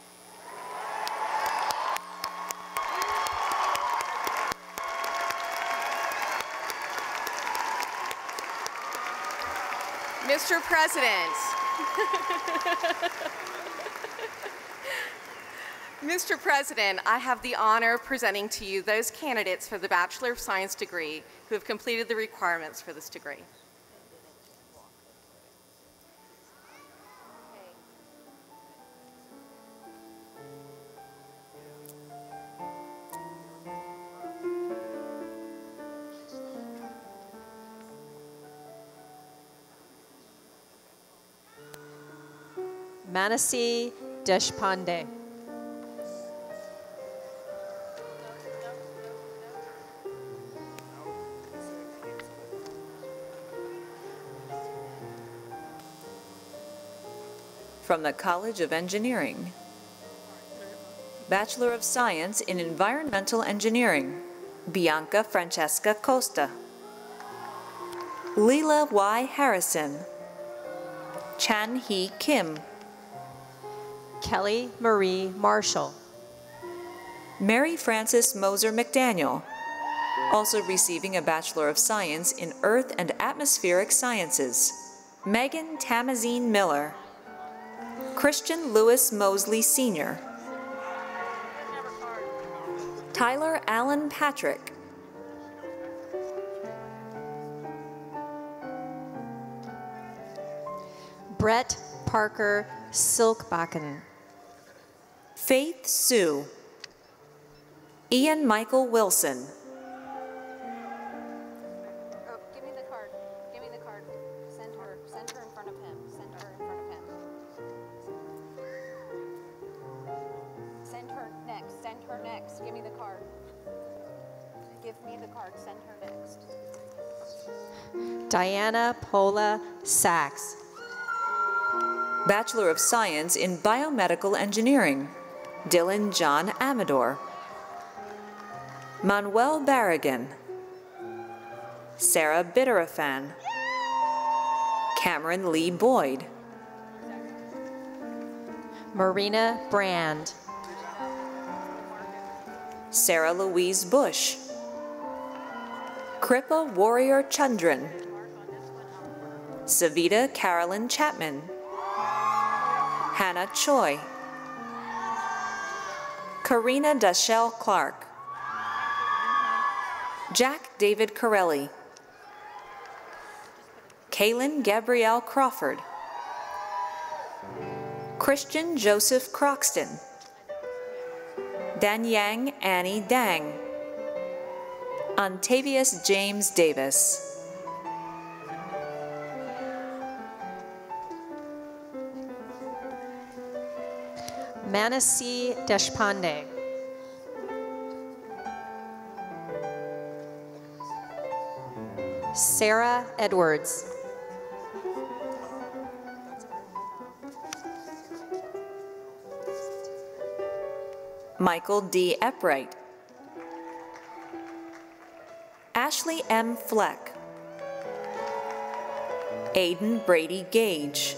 Mr. President, Mr. President, I have the honor of presenting to you those candidates for the Bachelor of Science degree who have completed the requirements for this degree. Manasi Deshpande. From the College of Engineering, Bachelor of Science in Environmental Engineering, Bianca Francesca Costa, Leela Y. Harrison, Chan Hee Kim, Kelly Marie Marshall, Mary Frances Moser McDaniel, also receiving a Bachelor of Science in Earth and Atmospheric Sciences, Megan Tamazine Miller, Christian Lewis Mosley Sr., Tyler Allen Patrick, Brett Parker Silkbakken, Faith Sue, Ian Michael Wilson, Give me the card. Give me the card. Send her in front of him. Send her in front of him. Send her next. Send her next. Give me the card. Give me the card. Send her next. Diana Paula Sachs, Bachelor of Science in Biomedical Engineering, Dylan John Amador, Manuel Barragan, Sarah Bitterafan, Cameron Lee Boyd, Marina Brand, Sarah Louise Bush, Kripa Warrior Chandran, Savita Carolyn Chapman, Hannah Choi, Karina Dashell Clark, Jack David Corelli, Kaylin Gabrielle Crawford, Christian Joseph Croxton, Danyang Annie Dang, Ontavious James Davis. Manasi Deshpande, Sarah Edwards, Michael D. Eppright, Ashley M. Fleck, Aiden Brady Gage,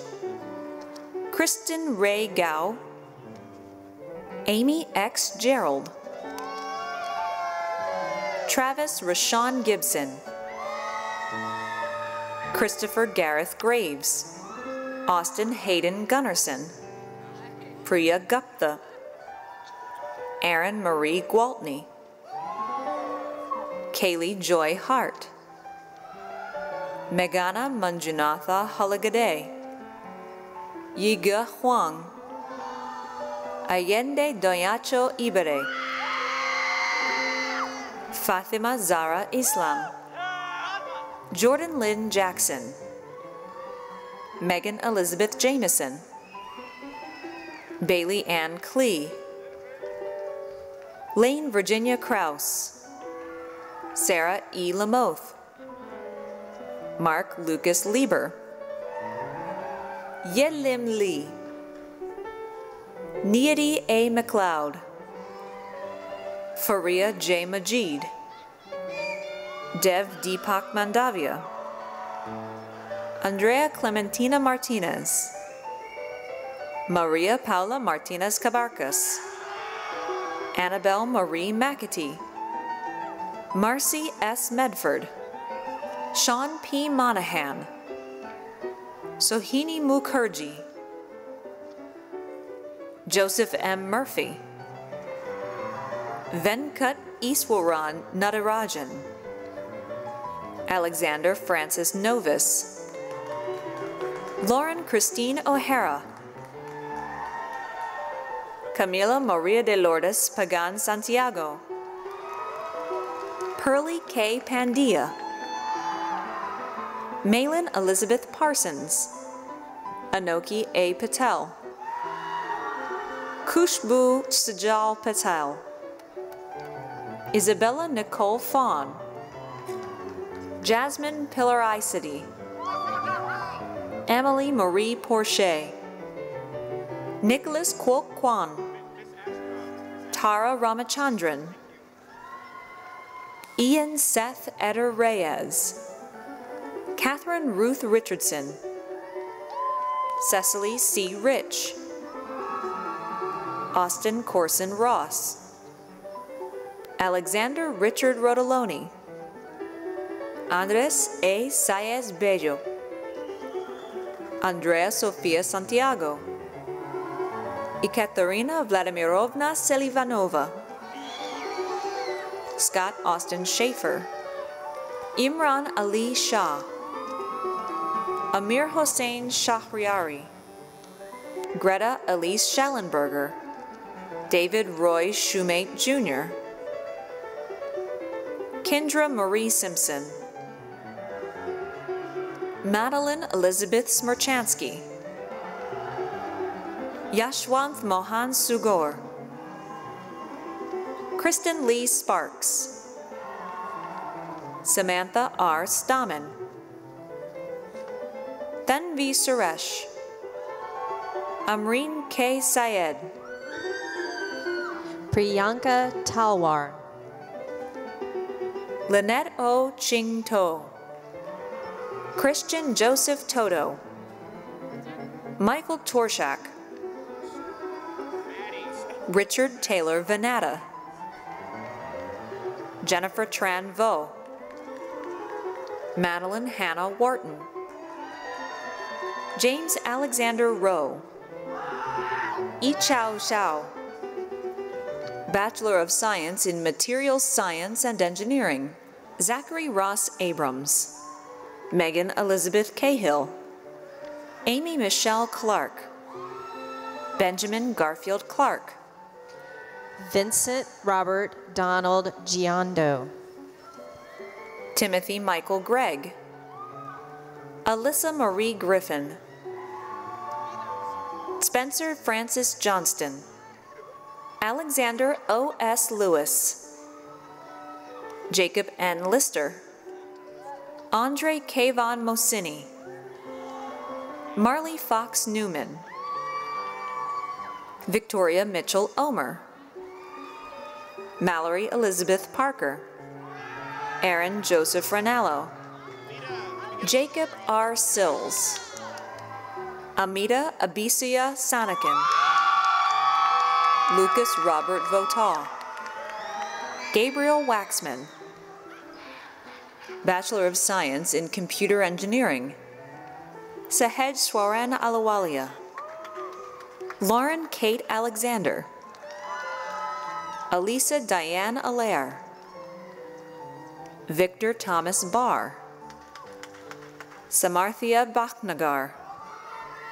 Kristen Ray Gao, Amy X. Gerald, Travis Rashawn Gibson, Christopher Gareth Graves, Austin Hayden Gunnerson, Priya Gupta, Erin Marie Gwaltney, Kaylee Joy Hart, Meghana Manjunatha Halagade, Yiga Huang, Allende Doyacho Ibere, Fatima Zara Islam, Jordan Lynn Jackson, Megan Elizabeth Jameson, Bailey Ann Klee, Lane Virginia Krause, Sarah E. Lamoth, Mark Lucas Lieber, Yelim Lee, Niadi A. McLeod, Faria J. Majid, Dev Deepak Mandavia, Andrea Clementina Martinez, Maria Paula Martinez Cabarcas, Annabelle Marie McAtee, Marcy S. Medford, Sean P. Monahan, Sohini Mukherjee, Joseph M. Murphy, Venkat Iswaran Natarajan, Alexander Francis Novus, Lauren Christine O'Hara, Camila Maria de Lourdes Pagan Santiago, Pearlie K. Pandilla, Malin Elizabeth Parsons, Anoki A. Patel, Kushbu Sajal Patel, Isabella Nicole Fawn, Jasmine Pilar-Isedy, Emily Marie Porcher, Nicholas Kwok Kwan, Tara Ramachandran, Ian Seth Eder Reyes, Catherine Ruth Richardson, Cecily C. Rich, Austin Corson Ross, Alexander Richard Rodoloni, Andres A. Saez Bello, Andrea Sofia Santiago, Ekaterina Vladimirovna Selivanova, Scott Austin Schaefer, Imran Ali Shah, Amir Hossein Shahriari, Greta Elise Schallenberger, David Roy Shumate Jr., Kendra Marie Simpson, Madeline Elizabeth Smerchansky, Yashwanth Mohan Sugor, Kristen Lee Sparks, Samantha R. Stamen, Thanvi Suresh, Amreen K. Syed, Priyanka Talwar, Lynette O. Ching To, Christian Joseph Toto, Michael Torshak, Richard Taylor Venata, Jennifer Tran Vo, Madeline Hannah Wharton, James Alexander Rowe, Yi Chao Xiao, Bachelor of Science in Materials Science and Engineering, Zachary Ross Abrams, Megan Elizabeth Cahill, Amy Michelle Clark, Benjamin Garfield Clark, Vincent Robert Donald Giondo, Timothy Michael Gregg, Alyssa Marie Griffin, Spencer Francis Johnston, Alexander O.S. Lewis, Jacob N. Lister, Andre Kayvon Mosini, Marley Fox Newman, Victoria Mitchell Omer, Mallory Elizabeth Parker, Aaron Joseph Ranallo, Jacob R. Sills, Amita Abisuya Sanakin, Lucas Robert Votaw, Gabriel Waxman, Bachelor of Science in Computer Engineering, Sahej Swaran Alawalia, Lauren Kate Alexander, Elisa Diane Allaire, Victor Thomas Barr, Samarthia Bhaktnagar,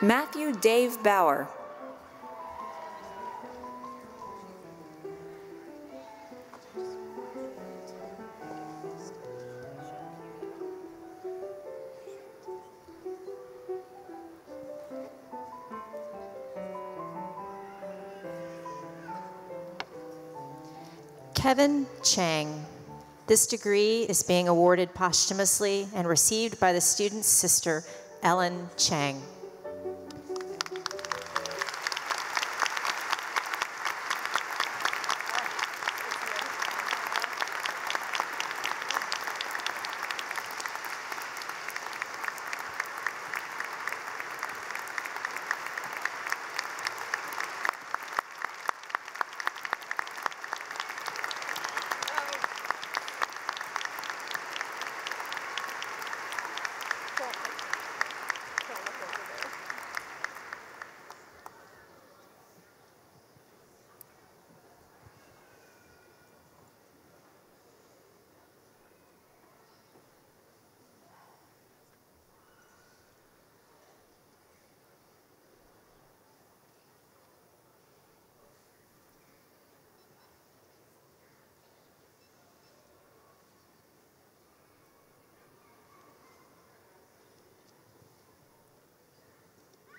Matthew Dave Bauer, Kevin Chang. This degree is being awarded posthumously and received by the student's sister, Ellen Chang.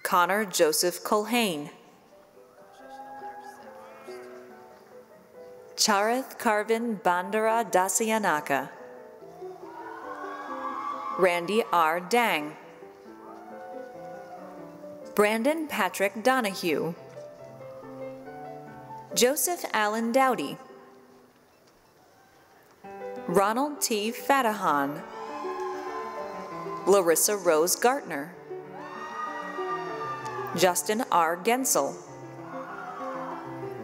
Connor Joseph Culhane, Charith Carvin Bandara Dasyanaka, Randy R. Dang, Brandon Patrick Donahue, Joseph Allen Dowdy, Ronald T. Fatahan, Larissa Rose Gartner, Justin R. Gensel,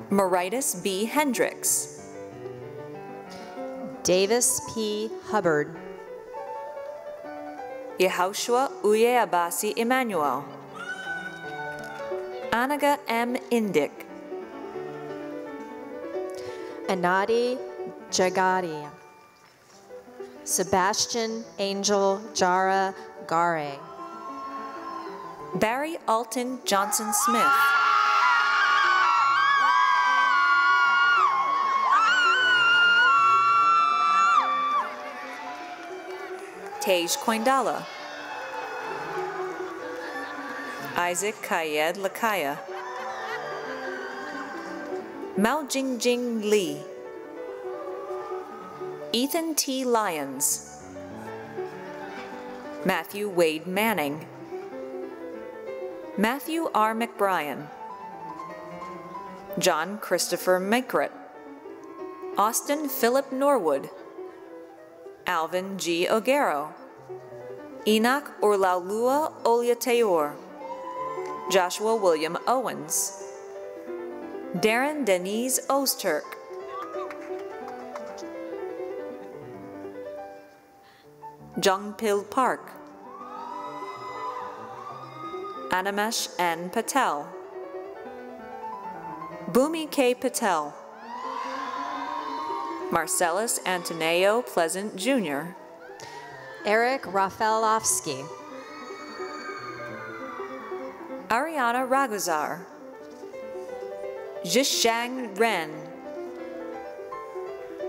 Maritis B. Hendricks, Davis P. Hubbard, Yehoshua Uyeabasi Emmanuel, Anaga M. Indik, Anadi Jagadi, Sebastian Angel Jara Gare, Barry Alton Johnson Smith, Tej Koindala, Isaac Kayed Lakaya, Mao Jingjing Lee, Ethan T. Lyons, Matthew Wade Manning, Matthew R. McBrien, John Christopher Makrit, Austin Philip Norwood, Alvin G. Ogero, Enoch Orlaulua Olyateor, Joshua William Owens, Darren Denise Osterk, Jungpil Park, Animesh N. Patel, Bhumi K. Patel, Marcellus Antonio Pleasant, Jr. Eric Rafaelovsky. Ariana Raguzar. Zhishang Ren.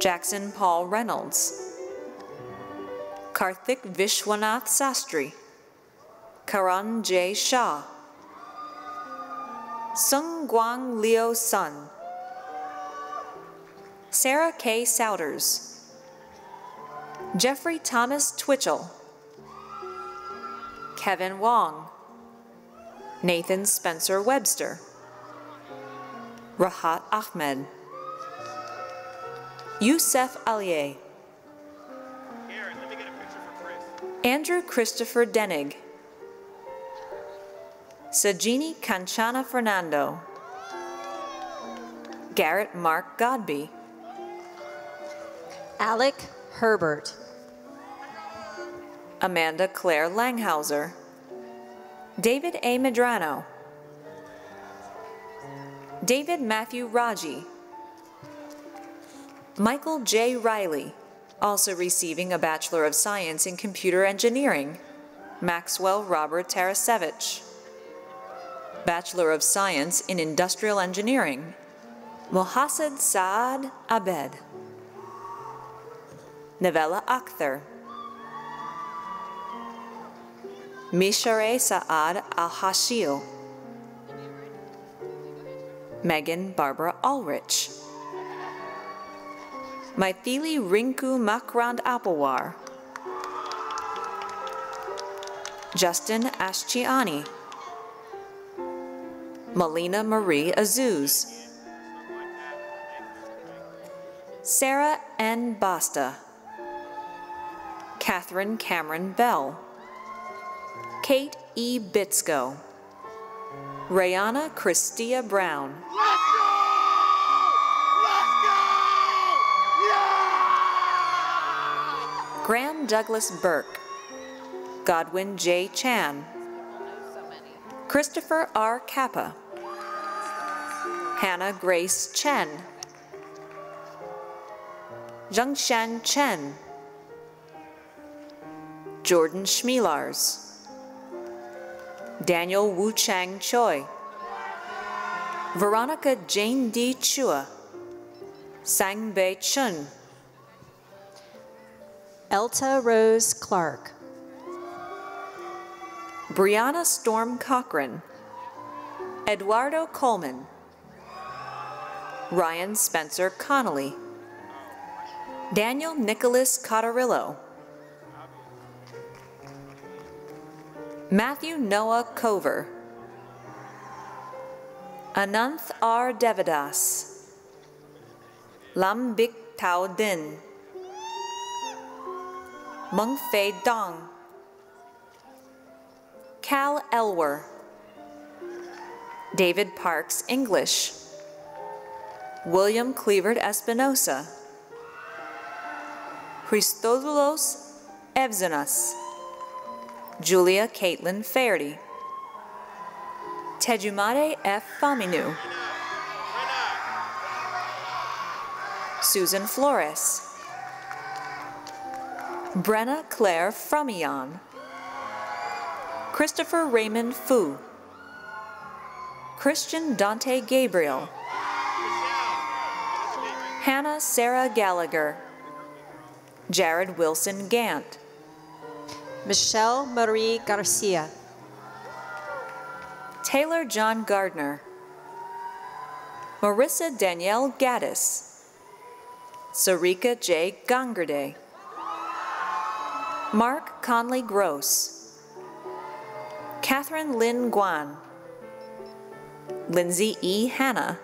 Jackson Paul Reynolds. Karthik Vishwanath Sastry. Karan J. Shah. Sung Guang Leo Sun. Sarah K. Souders. Jeffrey Thomas Twitchell. Kevin Wong. Nathan Spencer Webster. Rahat Ahmed. Youssef Alier. Andrew Christopher Denig. Sajini Kanchana Fernando. Garrett Mark Godby. Alec Herbert. Amanda Claire Langhauser. David A. Medrano. David Matthew Raji. Michael J. Riley, also receiving a Bachelor of Science in Computer Engineering. Maxwell Robert Tarasevich. Bachelor of Science in Industrial Engineering. Mohassid Saad Abed. Navella Akhtar. Mishare Saad Al-Hashil. Megan Barbara Ulrich. Maithili Rinku Makrand Apawar. Justin Ashtiani. Melina Marie Azuz. Sarah N. Basta. Catherine Cameron Bell. Kate E. Bitsko. Rayana Christia Brown. Graham Douglas Burke. Godwin J. Chan. Christopher R. Kappa. Hannah Grace Chen. Zhengshan Chen. Jordan Schmielars. Daniel Wu Chang Choi. Veronica Jane D. Chua. Sang Bei Chun. Elta Rose Clark. Brianna Storm Cochran. Eduardo Coleman. Ryan Spencer Connolly. Daniel Nicholas Cotarillo. Matthew Noah Cover. Ananth R. Devadas. Lambik Tao Din. Meng Fei Dong. Cal Elwer. David Parks English. William Cleavard Espinosa. Christodoulos Evzenas. Julia Caitlin Faherty. Tejumade F. Faminu. Susan Flores. Brenna Claire Framion. Christopher Raymond Fu. Christian Dante Gabriel. Hannah Sarah Gallagher. Jared Wilson Gant. Michelle Marie Garcia. Taylor John Gardner. Marissa Danielle Gaddis. Sarika J. Gongerde. Mark Conley Gross. Catherine Lynn Guan. Lindsay E. Hanna.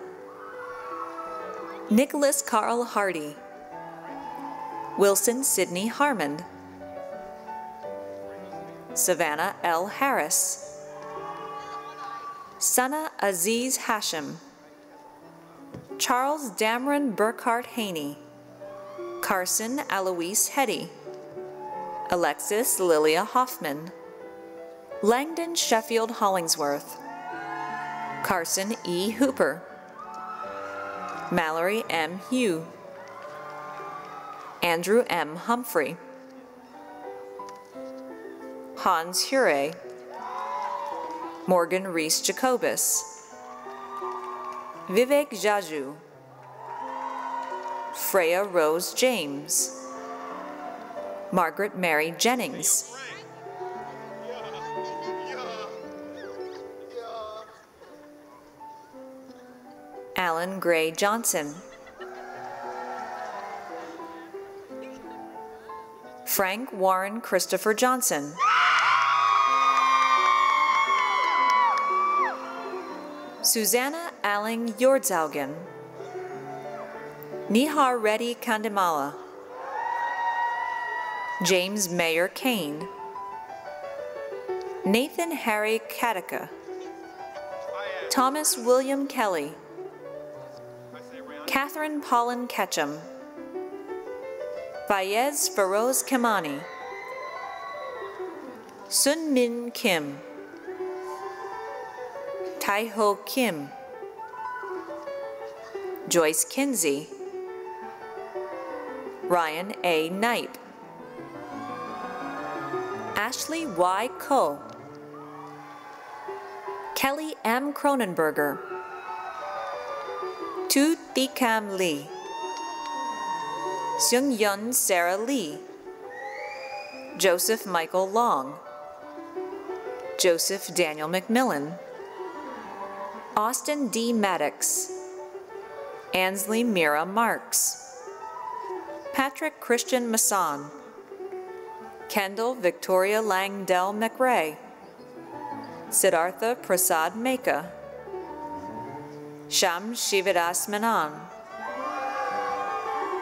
Nicholas Carl Hardy. Wilson Sidney Harmon. Savannah L. Harris. Sana Aziz Hashim. Charles Dameron Burkhart Haney. Carson Aloise Hetty. Alexis Lilia Hoffman. Langdon Sheffield Hollingsworth. Carson E. Hooper. Mallory M. Hugh. Andrew M. Humphrey, Hans Hure, Morgan Reese Jacobus, Vivek Jaju, Freya Rose James, Margaret Mary Jennings, Alan Gray Johnson, Frank Warren Christopher Johnson, Susanna Alling Yordzaugen, Nihar Reddy Kandimala, James Mayer Kane, Nathan Harry Katika, Thomas William Kelly, Catherine Pollen Ketchum, Fayez Feroz Kemani, Sun Min Kim, Tai Ho Kim, Joyce Kinsey, Ryan A. Knipe, Ashley Y. Ko, Kelly M. Cronenberger, Tu Thikam Lee, Seung Yun Sarah Lee, Joseph Michael Long, Joseph Daniel McMillan, Austin D. Maddox, Ansley Mira Marks, Patrick Christian Masson, Kendall Victoria Langdell McRae, Siddhartha Prasad Meka, Sham Shivadas Menon,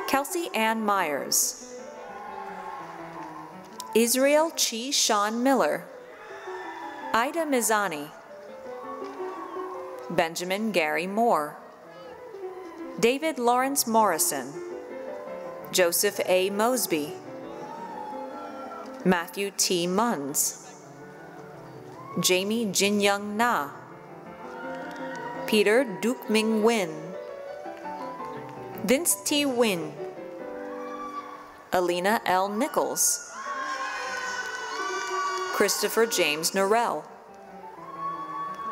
Kelsey Ann Myers, Israel Chi Sean Miller, Ida Mizani, Benjamin Gary Moore, David Lawrence Morrison, Joseph A. Mosby, Matthew T. Munns, Jamie Jin Young Na, Peter Duke Ming Win, Vince T. Win, Alina L. Nichols, Christopher James Norrell,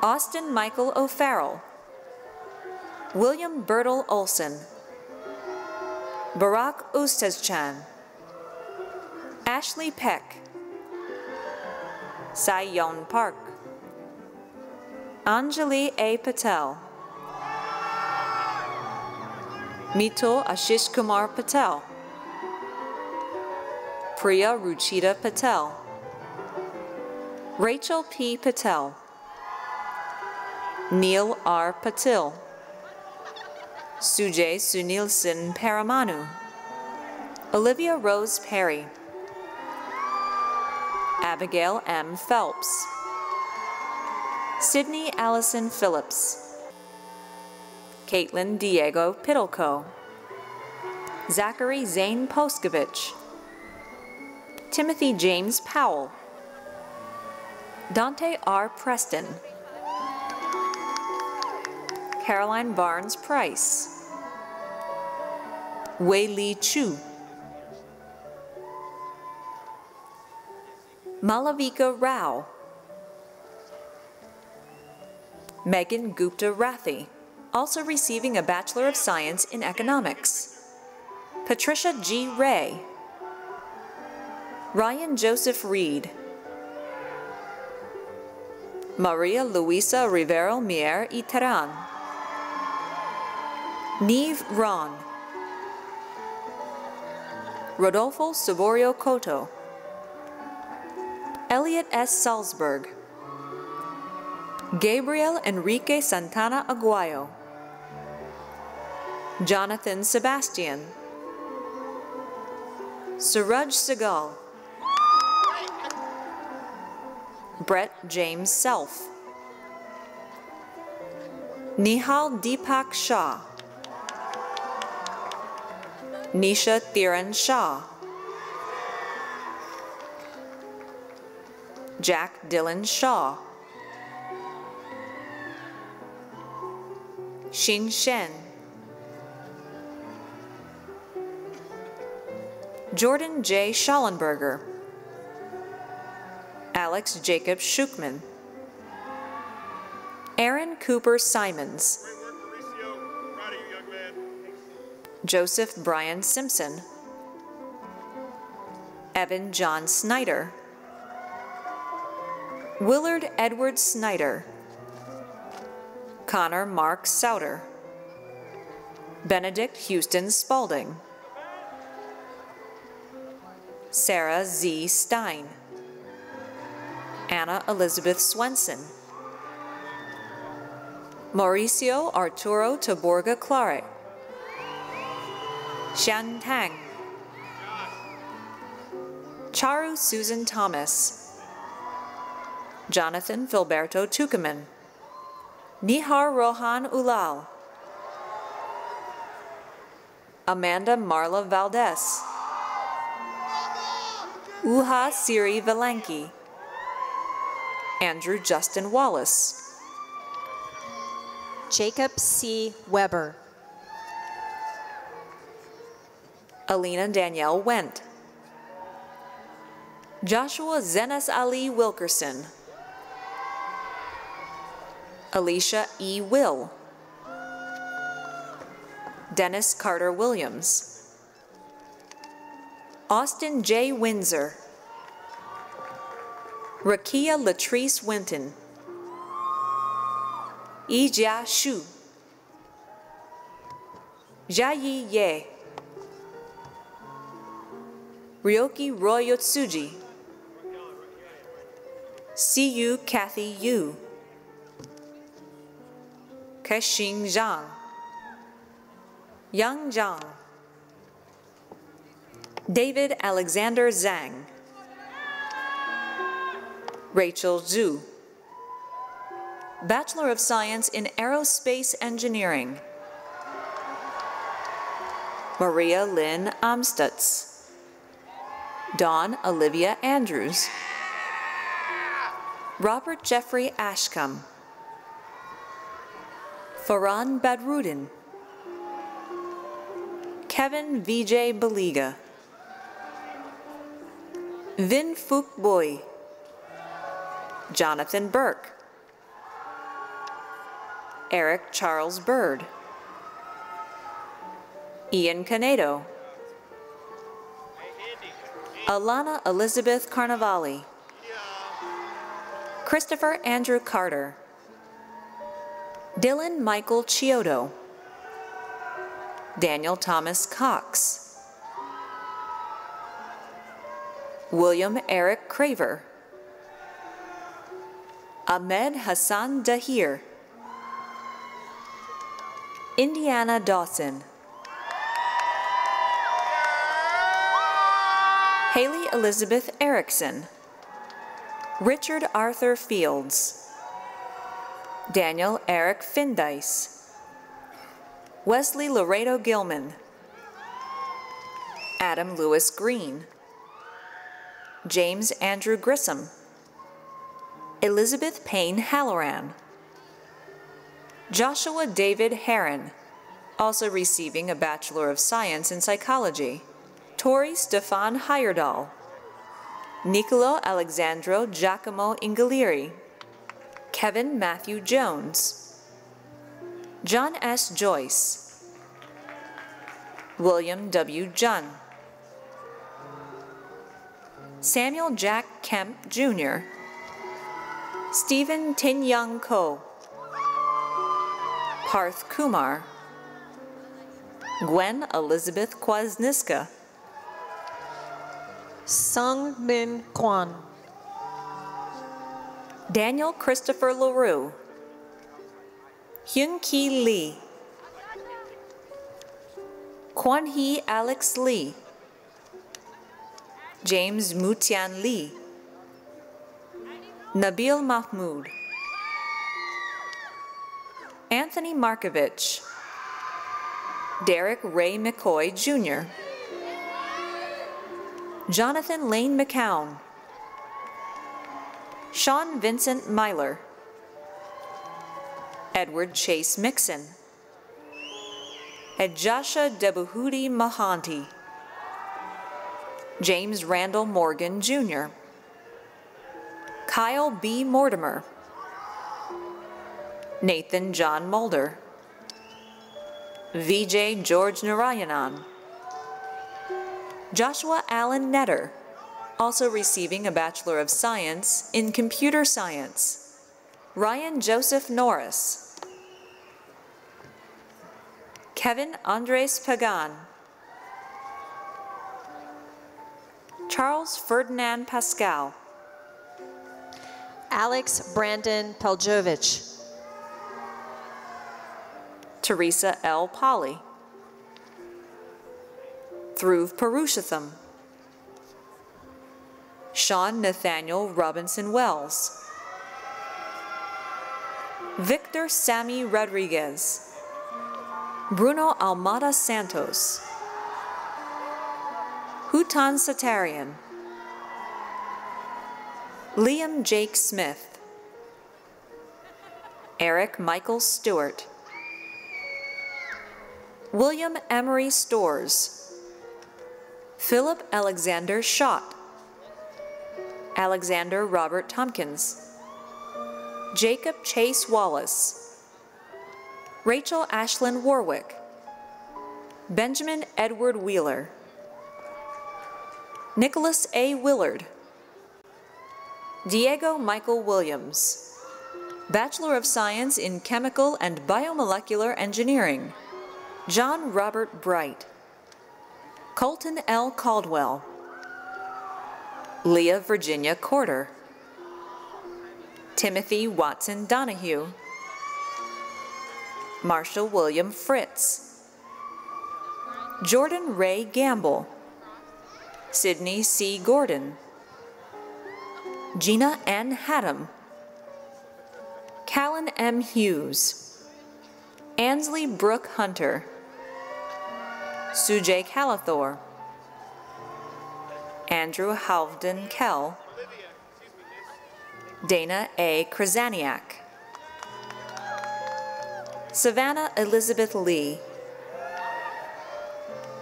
Austin Michael O'Farrell, William Bertle Olson, Barack Ustezchan, Ashley Peck, Sayon Park, Anjali A. Patel, Mito Ashish Kumar Patel, Priya Ruchita Patel, Rachel P. Patel, Neil R. Patil, Sujay Sunilson Paramanu, Olivia Rose Perry, Abigail M. Phelps, Sydney Allison Phillips, Caitlin Diego Piddleco, Zachary Zane Poskovich, Timothy James Powell, Dante R. Preston, Caroline Barnes Price, Wei Li Chu, Malavika Rao, Megan Gupta Rathi, also receiving a Bachelor of Science in Economics, Patricia G. Ray, Ryan Joseph Reed, Maria Luisa Rivero Mier y Terán, Neve Ron, Rodolfo Saborio Cotto, Elliot S. Salzberg, Gabriel Enrique Santana Aguayo, Jonathan Sebastian, Suraj Segal, Brett James Self, Nihal Deepak Shah, Nisha Thiran Shah, Jack Dylan Shaw, Xin Shen, Jordan J. Schallenberger, Alex Jacob Schuchman, Aaron Cooper Simons, Joseph Brian Simpson, Evan John Snyder, Willard Edward Snyder, Connor Mark Souter, Benedict Houston Spalding, Sarah Z. Stein, Anna Elizabeth Swenson, Mauricio Arturo Taborga Clare, Xian Tang, Charu Susan Thomas, Jonathan Filberto Tukaman, Nihar Rohan Ulal, Amanda Marla Valdez, Uha Siri Valanki, Andrew Justin Wallace, Jacob C. Weber, Alina Danielle Wendt, Joshua Zenas Ali Wilkerson, Alicia E. Will, Dennis Carter Williams, Austin J. Windsor, Rakia Latrice Winton, Yijia Shu, Jiayi Ye, Ryoki Royotsuji, Siyu Kathy Yu, Kexing Zhang, Yang Zhang, David Alexander Zhang, Rachel Zhu, Bachelor of Science in Aerospace Engineering, Maria Lynn Amstutz, Dawn Olivia Andrews, Robert Jeffrey Ashcombe, Farhan Badruddin, Kevin Vijay Baliga, Vin Phuc Boi, Jonathan Burke, Eric Charles Bird, Ian Canedo, Alana Elizabeth Carnavali, Christopher Andrew Carter, Dylan Michael Chiodo, Daniel Thomas Cox, William Eric Craver, Ahmed Hassan Dahir, Indiana Dawson, Haley Elizabeth Erickson, Richard Arthur Fields, Daniel Eric Findice, Wesley Laredo Gilman, Adam Lewis Green, James Andrew Grissom, Elizabeth Payne Halloran, Joshua David Heron, also receiving a Bachelor of Science in Psychology, Tori Stefan Heyerdahl, Nicolo Alexandro Giacomo Ingalieri, Kevin Matthew Jones, John S. Joyce, William W. Junn, Samuel Jack Kemp, Jr., Stephen Tin Young Ko, Parth Kumar, Gwen Elizabeth Kwasniska, Sung Min Kwan, Daniel Christopher LaRue, Hyun Ki Lee, Kwan Hee Alex Lee, James Mutian Lee, Nabil Mahmoud, Anthony Markovich, Derek Ray McCoy, Jr., Jonathan Lane McCown, Sean Vincent Myler, Edward Chase Mixon, Ejasha Debuhudi Mahanti, James Randall Morgan, Jr., Kyle B. Mortimer, Nathan John Mulder, Vijay George Narayanan, Joshua Allen Netter, also receiving a Bachelor of Science in Computer Science, Ryan Joseph Norris, Kevin Andres Pagan, Charles Ferdinand Pascal, Alex Brandon Peljovich, Teresa L. Polly, Dhruv Purushottam, Sean Nathaniel Robinson Wells, Victor Sammy Rodriguez, Bruno Almada Santos, Hutan Satarian, Liam Jake Smith, Eric Michael Stewart, William Emery Stores, Philip Alexander Schott, Alexander Robert Tompkins, Jacob Chase Wallace, Rachel Ashlyn Warwick, Benjamin Edward Wheeler, Nicholas A. Willard, Diego Michael Williams, Bachelor of Science in Chemical and Biomolecular Engineering, John Robert Bright, Colton L. Caldwell, Leah Virginia Corder, Timothy Watson Donahue, Marshall William Fritz, Jordan Ray Gamble, Sydney C. Gordon, Gina N. Haddam, Callan M. Hughes, Ansley Brooke Hunter, Sujay Calathor, Andrew Halvden Kell, Dana A. Krasaniak, Savannah Elizabeth Lee,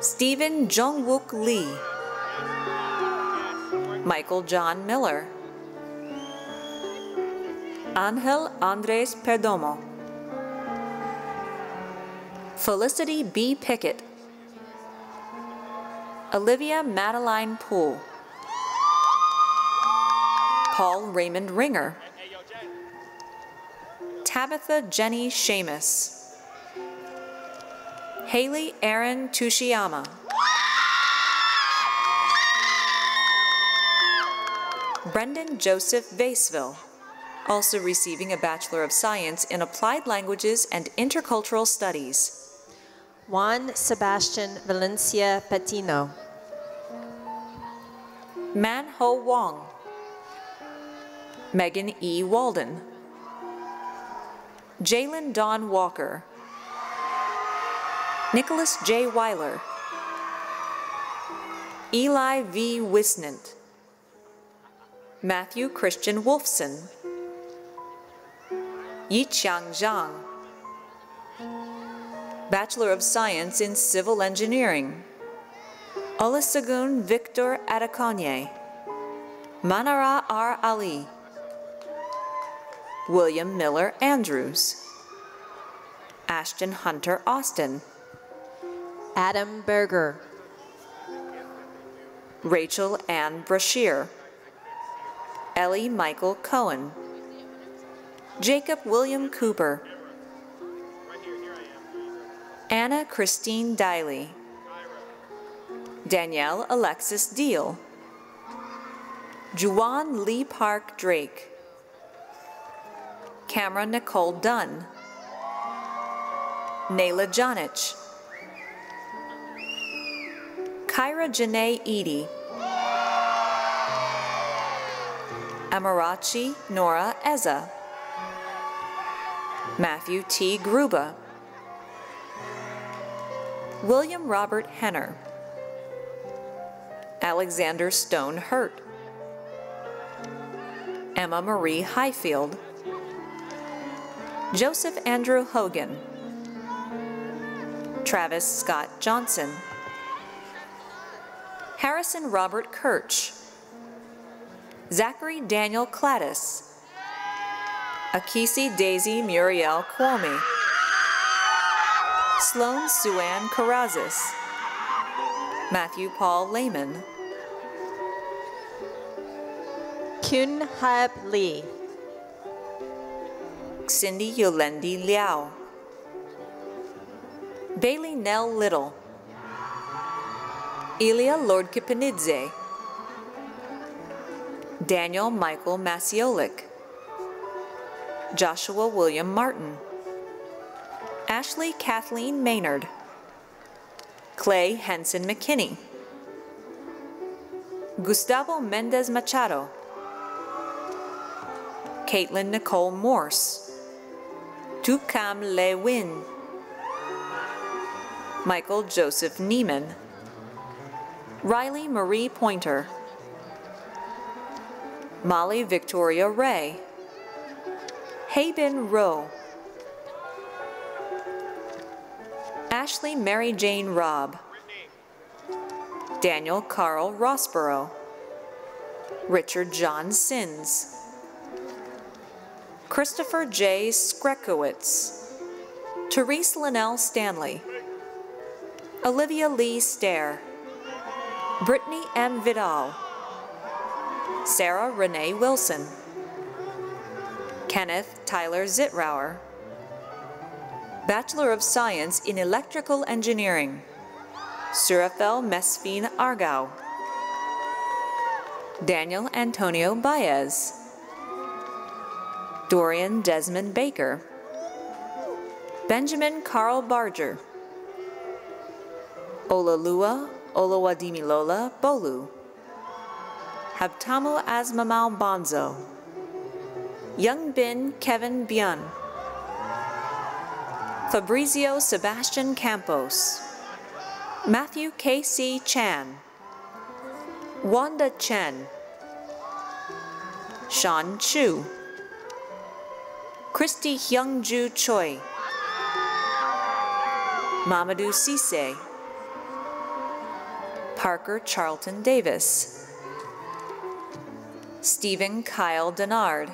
Stephen Jungwook Lee, Michael John Miller, Angel Andres Perdomo, Felicity B. Pickett, Olivia Madeline Poole, Paul Raymond Ringer, Tabitha Jenny Seamus, Haley Aaron Tushiyama, Brendan Joseph Vaseville, also receiving a Bachelor of Science in Applied Languages and Intercultural Studies. Juan Sebastian Valencia Patino, Man Ho Wong, Megan E. Walden, Jalen Dawn Walker, Nicholas J. Weiler, Eli V. Wisnant, Matthew Christian Wolfson, Yiqiang Zhang, Bachelor of Science in Civil Engineering, Olusegun Victor Adekonye, Manara R. Ali, William Miller Andrews, Ashton Hunter Austin, Adam Berger, Rachel Ann Brashear, Ellie Michael Cohen, Jacob William Cooper, Anna Christine Diley, Danielle Alexis Deal, Juwan Lee Park Drake, Cameron Nicole Dunn, Nayla Jonich, Kyra Janae Edie, Amarachi Nora Eza, Matthew T. Gruba, William Robert Henner, Alexander Stone Hurt, Emma Marie Highfield, Joseph Andrew Hogan, Travis Scott Johnson, Harrison Robert Kirch, Zachary Daniel Cladis, Akisi Daisy Muriel Kwame, Sloan Suann Carrazis, Matthew Paul Lehman, Kyun Hab Lee, Cindy Yolendi Liao, Bailey Nell Little, Ilya Lordkipanidze, Daniel Michael Masiolik, Joshua William Martin, Ashley Kathleen Maynard, Clay Henson McKinney, Gustavo Mendez Machado, Caitlin Nicole Morse, Tukam Le Win, Michael Joseph Neiman, Riley Marie Pointer, Molly Victoria Ray, Haben Rowe, Ashley Mary Jane Robb, Daniel Carl Rossborough, Richard John Sins, Christopher J. Skrekowitz, Therese Linnell Stanley, Olivia Lee Stair, Brittany M. Vidal, Sarah Renee Wilson, Kenneth Tyler Zitrauer, Bachelor of Science in Electrical Engineering, Surafel Mesfin Argao, Daniel Antonio Baez, Dorian Desmond Baker, Benjamin Carl Barger, Olalua Oluwadimilola Bolu, Habtamu Asmamau Bonzo, Young Bin Kevin Byun, Fabrizio Sebastian Campos, Matthew K.C. Chan, Wanda Chen, Sean Chu, Christy Hyungju Choi, Mamadou Cisse, Parker Charlton Davis, Stephen Kyle Denard,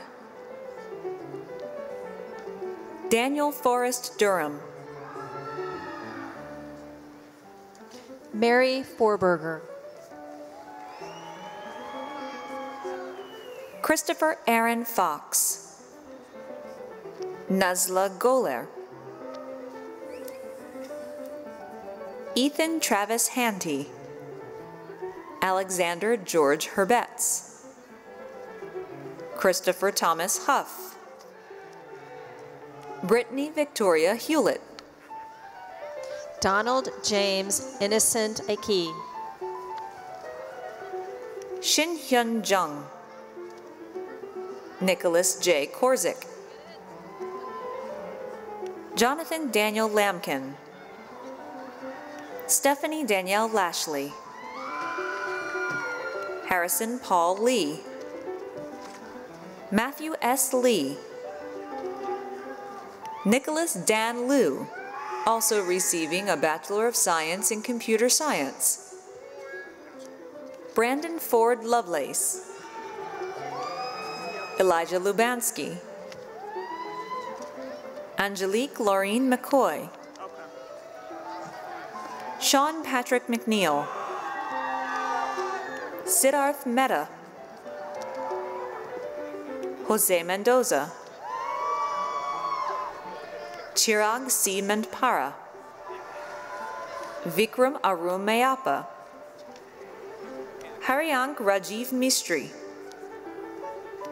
Daniel Forrest Durham, Mary Forberger, Christopher Aaron Fox, Nazla Goler, Ethan Travis Hanty, Alexander George Herbetz, Christopher Thomas Huff, Brittany Victoria Hewlett, Donald James Innocent Aki, Shin Hyun Jung, Nicholas J. Korzik, Jonathan Daniel Lamkin, Stephanie Danielle Lashley, Harrison Paul Lee, Matthew S. Lee, Nicholas Dan Liu, also receiving a Bachelor of Science in Computer Science, Brandon Ford Lovelace, Elijah Lubansky, Angelique Laureen McCoy, Sean Patrick McNeil, Siddharth Mehta, Jose Mendoza, Chirag C. Mandpara, Vikram Arun Mayappa, Haryank Rajiv Mistry,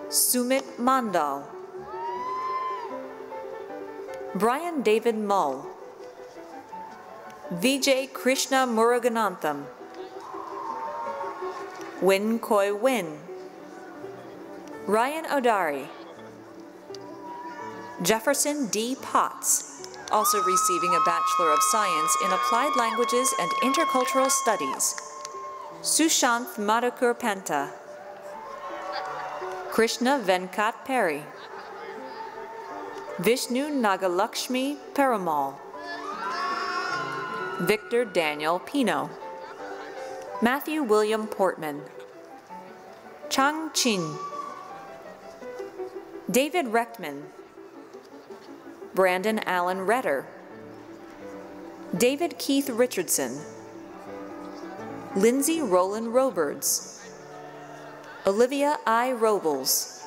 Sumit Mandal, Brian David Mull, Vijay Krishna Muruganantham, Win Koi Win, Ryan Odari, Jefferson D. Potts, also receiving a Bachelor of Science in Applied Languages and Intercultural Studies, Sushanth Madhukar Penta, Krishna Venkat Perry, Vishnu Nagalakshmi Perumal, Victor Daniel Pino, Matthew William Portman, Chang Chin, David Rechtman, Brandon Allen Redder, David Keith Richardson, Lindsay Roland Roberts, Olivia I. Robles,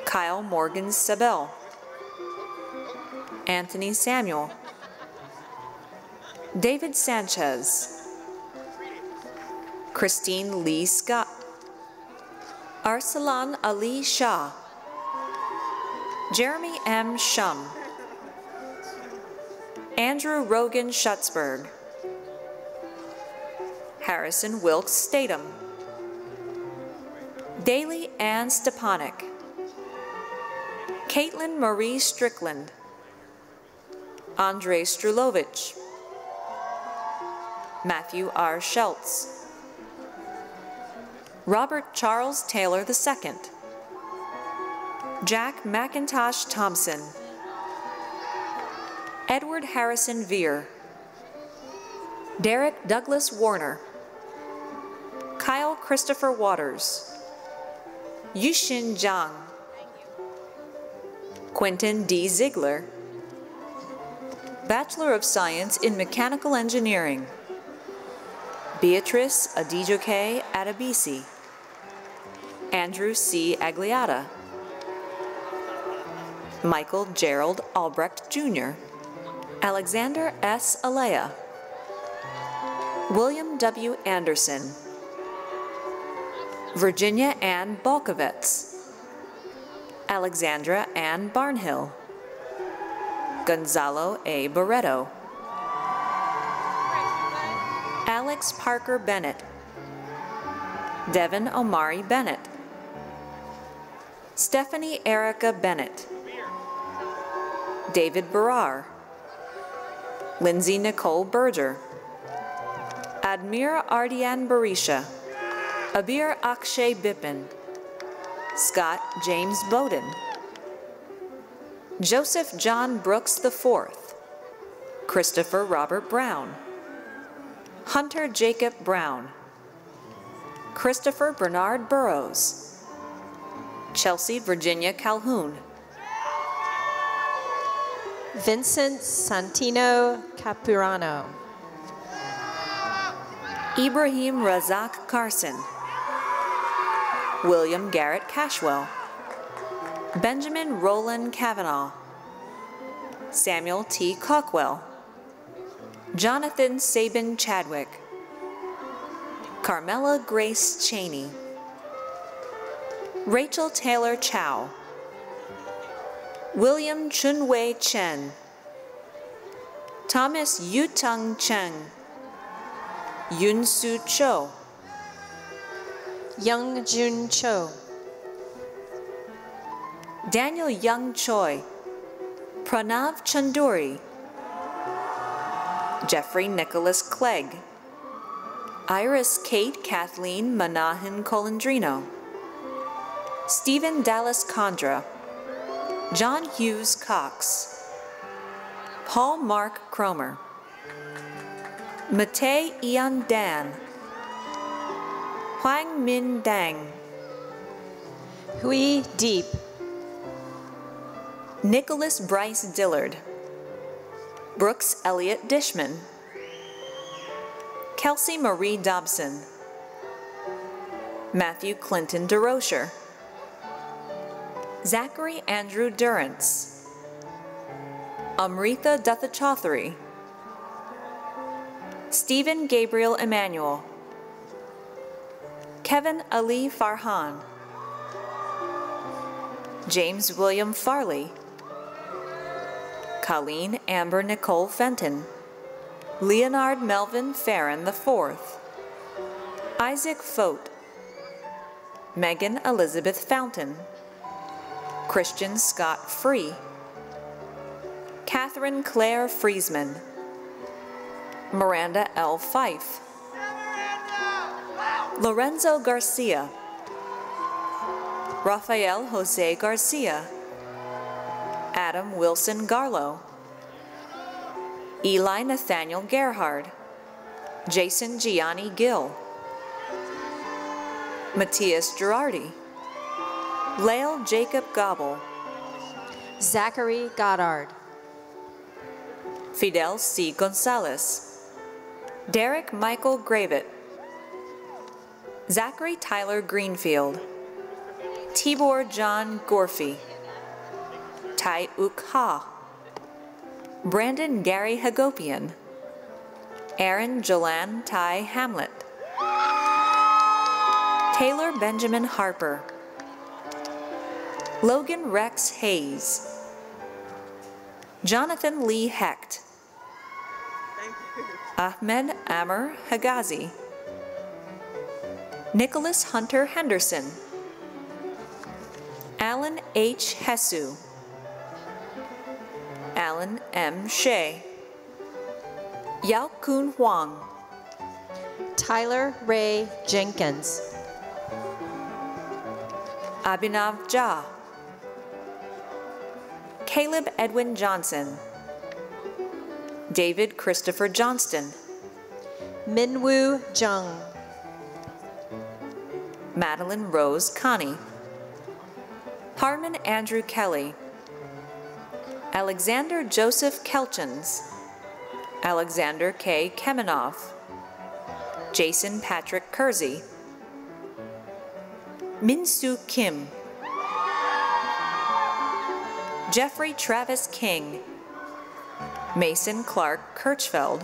Kyle Morgan Sabel, Anthony Samuel, David Sanchez, Christine Lee Scott, Arsalan Ali Shah, Jeremy M. Shum, Andrew Rogan Schutzberg, Harrison Wilkes Statham, Daly Ann Stepanek, Caitlin Marie Strickland, Andrei Strulovich, Matthew R. Schultz, Robert Charles Taylor II, Jack McIntosh Thompson, Edward Harrison Veer, Derek Douglas Warner, Kyle Christopher Waters, Yushin Zhang, Quentin D. Ziegler, Bachelor of Science in Mechanical Engineering, Beatrice Adijoke Adebisi, Andrew C. Agliata, Michael Gerald Albrecht Jr., Alexander S. Alea, William W. Anderson, Virginia Ann Balkovets, Alexandra Ann Barnhill, Gonzalo A. Barreto, Alex Parker Bennett, Devin Omari Bennett, Stephanie Erica Bennett, David Barrar, Lindsay Nicole Berger, Admir Ardian Barisha, Abir Akshay Bipin, Scott James Bowden, Joseph John Brooks IV, Christopher Robert Brown, Hunter Jacob Brown, Christopher Bernard Burrows, Chelsea Virginia Calhoun, Vincent Santino Capurano, Ibrahim Razak Carson, William Garrett Cashwell, Benjamin Roland Kavanaugh, Samuel T. Cockwell, Jonathan Sabin Chadwick, Carmela Grace Cheney, Rachel Taylor Chow, William Chunwei Chen, Thomas Yutung Cheng, Yun Su Cho, Young Jun Cho, Daniel Young Choi, Pranav Chanduri, Jeffrey Nicholas Clegg, Iris Kate Kathleen Manahan Colandrino, Stephen Dallas Condra, John Hughes Cox, Paul Mark Cromer, Matei Ian Dan, Huang Min Dang, Hui Deep, Nicholas Bryce Dillard, Brooks Elliott Dishman, Kelsey Marie Dobson, Matthew Clinton DeRocher, Zachary Andrew Durrance, Amrita Dattachothri, Stephen Gabriel Emmanuel, Kevin Ali Farhan, James William Farley, Colleen Amber Nicole Fenton, Leonard Melvin Farron IV, Isaac Fote, Megan Elizabeth Fountain, Christian Scott Free, Catherine Claire Friesman, Miranda L. Fife, Lorenzo Garcia, Rafael Jose Garcia, Adam Wilson Garlow, Eli Nathaniel Gerhard, Jason Gianni Gill, Matthias Girardi, Lael Jacob Gobble, Zachary Goddard, Fidel C. Gonzalez, Derek Michael Gravett, Zachary Tyler Greenfield, Tibor John Gorfie, Tai Uk Ha, Brandon Gary Hagopian, Aaron Jolan Ty Hamlet, Taylor Benjamin Harper, Logan Rex Hayes, Jonathan Lee Hecht, Ahmed Amr Hagazi, Nicholas Hunter Henderson, Alan H. Hessu, Alan M. Shea, Yao Kun Huang, Tyler Ray Jenkins, Abhinav Jha, Caleb Edwin Johnson, David Christopher Johnston, Minwoo Jung, Madeline Rose Connie, Harmon Andrew Kelly, Alexander Joseph Kelchens, Alexander K. Kemenov, Jason Patrick Kersey, Min-Soo Kim, Jeffrey Travis King, Mason Clark Kirchfeld,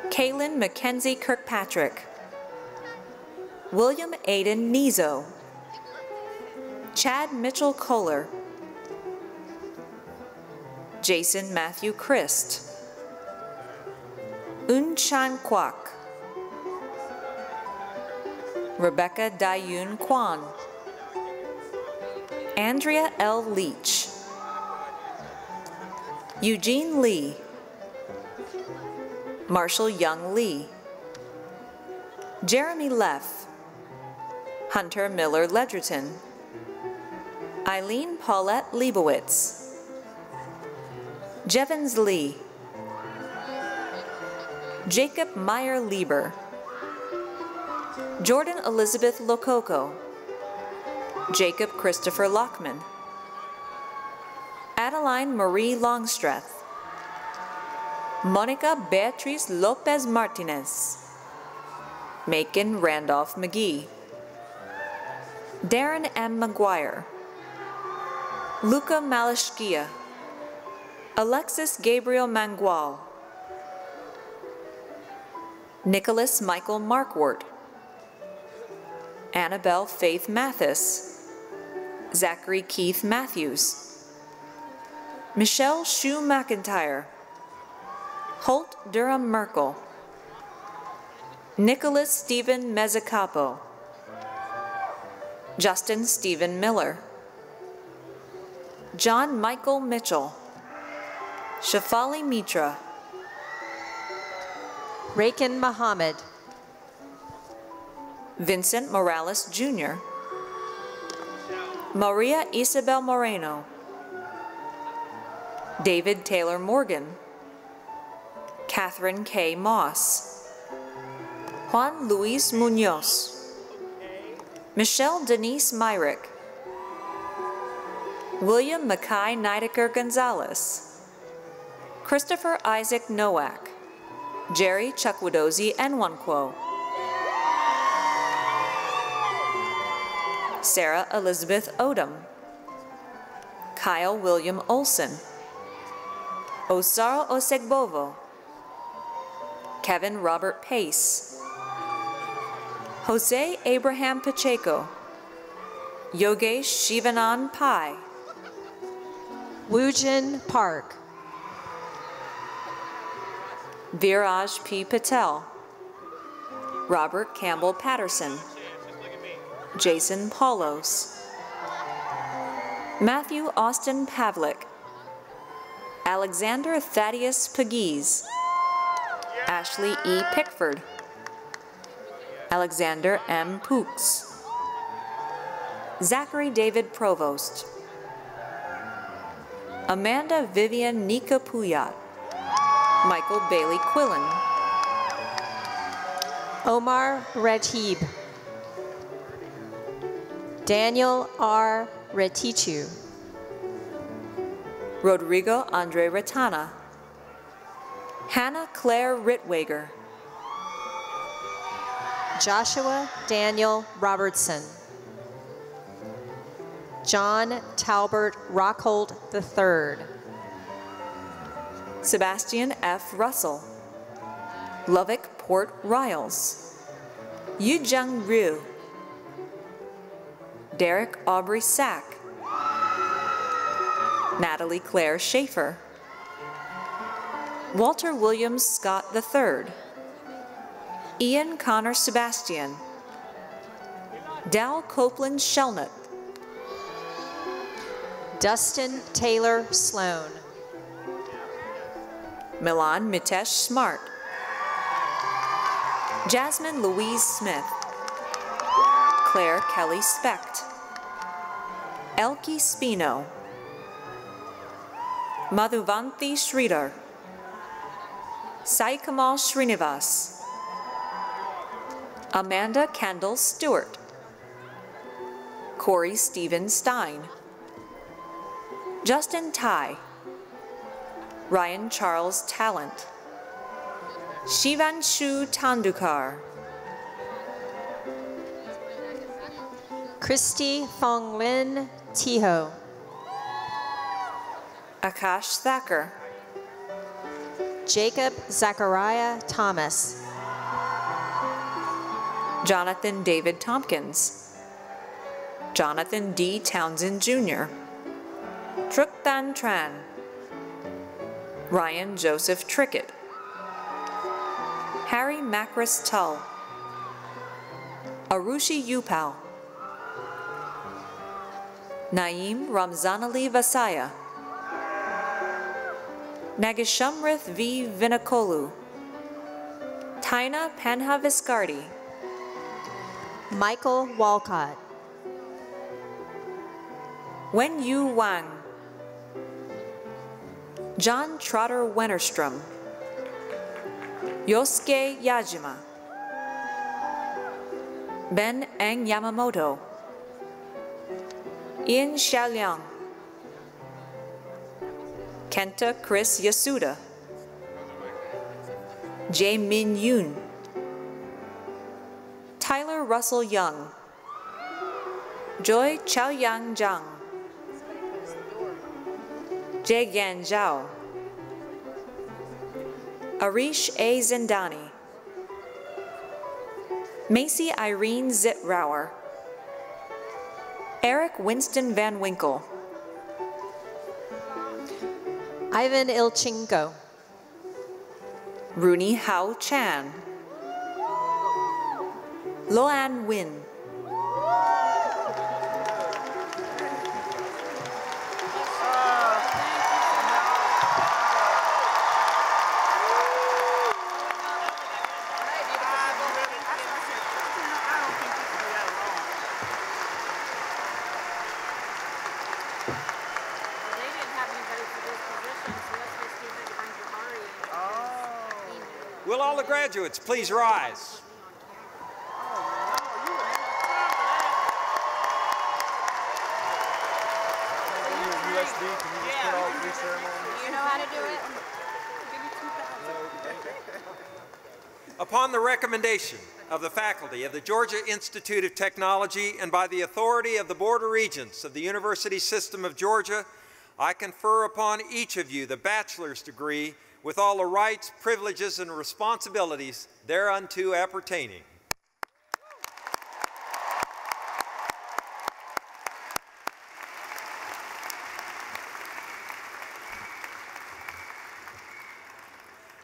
Kaylin Mackenzie Kirkpatrick, William Aiden Nizo, Chad Mitchell Kohler, Jason Matthew Christ, Un Chan Kwak, Rebecca Dayun Kwan, Andrea L. Leach, Eugene Lee, Marshall Young Lee, Jeremy Leff, Hunter Miller Ledgerton, Eileen Paulette Leibowitz, Jevons Lee, Jacob Meyer Lieber, Jordan Elizabeth Lococo, Jacob Christopher Lockman, Adeline Marie Longstreth, Monica Beatriz Lopez Martinez, Macon Randolph McGee, Darren M. McGuire, Luca Malashkia, Alexis Gabriel Mangual, Nicholas Michael Markwart, Annabelle Faith Mathis, Zachary Keith Matthews, Michelle Shue McIntyre, Holt Durham Merkel, Nicholas Stephen Mezzacapo, Justin Stephen Miller, John Michael Mitchell, Shafali Mitra, Rakin Muhammad, Vincent Morales Jr., Maria Isabel Moreno, David Taylor Morgan, Catherine K. Moss, Juan Luis Munoz, Michelle Denise Myrick, William Mackay Nidecker Gonzalez, Christopher Isaac Nowak, Jerry Chukwudozie Enwankwo, Sarah Elizabeth Odom, Kyle William Olson, Osaro Osegbovo, Kevin Robert Pace, Jose Abraham Pacheco, Yogesh Shivanan Pai, Woojin Park, Viraj P. Patel, Robert Campbell Patterson, Jason Paulos, Matthew Austin Pavlik, Alexander Thaddeus Pegues, Ashley E. Pickford, Alexander M. Pooks, Zachary David Provost, Amanda Vivian Nika Puyat, Michael Bailey Quillen, Omar Ratib. Daniel R. Retichu. Rodrigo Andre Ratana. Hannah Claire Rittwager. Joshua Daniel Robertson. John Talbert Rockhold III. Sebastian F. Russell. Lovick Port Riles. Yujung Ryu. Derek Aubrey Sack. Natalie Claire Schaefer. Walter Williams Scott III. Ian Connor Sebastian. Dal Copeland Shelnut. Dustin Taylor Sloan. Milan Mitesh Smart. Jasmine Louise Smith. Claire Kelly Specht. Elke Spino. Madhuvanthi Sridhar. Sai Kamal Srinivas. Amanda Kendall Stewart. Corey Stephen Stein. Justin Tai. Ryan Charles Talent. Shivanshu Tandukar. Christy Fong Lin Tiho. Akash Thacker. Jacob Zachariah Thomas. Jonathan David Tompkins. Jonathan D. Townsend Jr. Truktan Tran. Ryan Joseph Trickett. Harry Macris Tull. Arushi Upal. Naeem Ramzanali Vasaya. Nagishamrith V. Vinakolu. Taina Panha Viscardi. Michael Walcott. Wen Yu Wang. John Trotter Wennerstrom. Yosuke Yajima. Ben Eng Yamamoto. Ian Xiaoliang. Kenta Chris Yasuda. Jae Min Yoon. Tyler Russell Young. Joy Chaoyang Zhang. Jae Gan Zhao. Arish A. Zindani. Macy Irene Zitrauer. Eric Winston Van Winkle. Ivan Ilchenko. Rooney Hao Chan. Loan Win. Will all the graduates please rise? You know how to do it? Upon the recommendation of the faculty of the Georgia Institute of Technology and by the authority of the Board of Regents of the University System of Georgia, I confer upon each of you the bachelor's degree with all the rights, privileges, and responsibilities thereunto appertaining.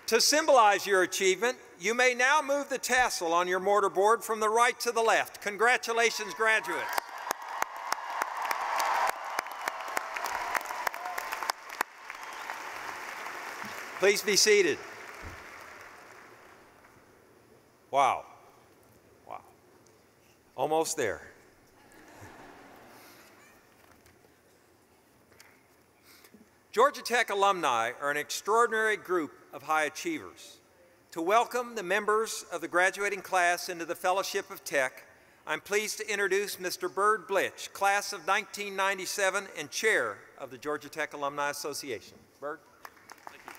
To symbolize your achievement, you may now move the tassel on your mortarboard from the right to the left. Congratulations, graduates. Please be seated. Wow. Wow. Almost there. Georgia Tech alumni are an extraordinary group of high achievers. To welcome the members of the graduating class into the Fellowship of Tech, I'm pleased to introduce Mr. Byrd Blitch, class of 1997 and chair of the Georgia Tech Alumni Association. Byrd. Thank you.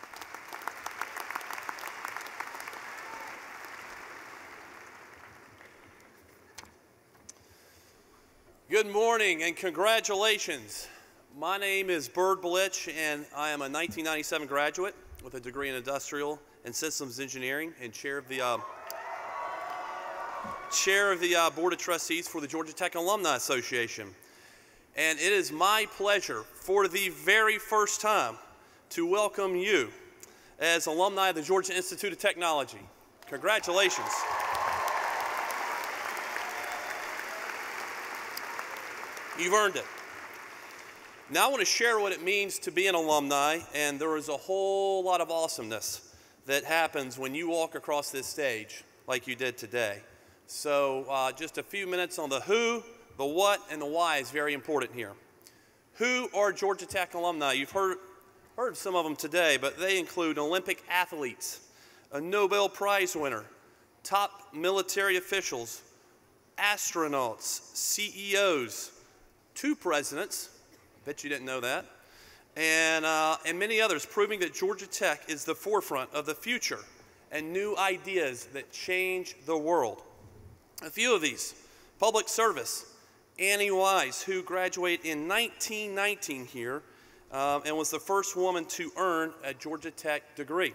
Good morning and congratulations. My name is Byrd Blitch and I am a 1997 graduate with a degree in industrial and systems engineering and chair of the Board of Trustees for the Georgia Tech Alumni Association. And it is my pleasure for the very first time to welcome you as alumni of the Georgia Institute of Technology. Congratulations. You've earned it. Now I want to share what it means to be an alumni, and there is a whole lot of awesomeness that happens when you walk across this stage like you did today. So just a few minutes on the who, the what, and the why is very important here. Who are Georgia Tech alumni? You've heard some of them today, but they include Olympic athletes, a Nobel Prize winner, top military officials, astronauts, CEOs, 2 presidents, bet you didn't know that, and many others, proving that Georgia Tech is the forefront of the future and new ideas that change the world. A few of these: public service, Annie Wise, who graduated in 1919 here and was the first woman to earn a Georgia Tech degree.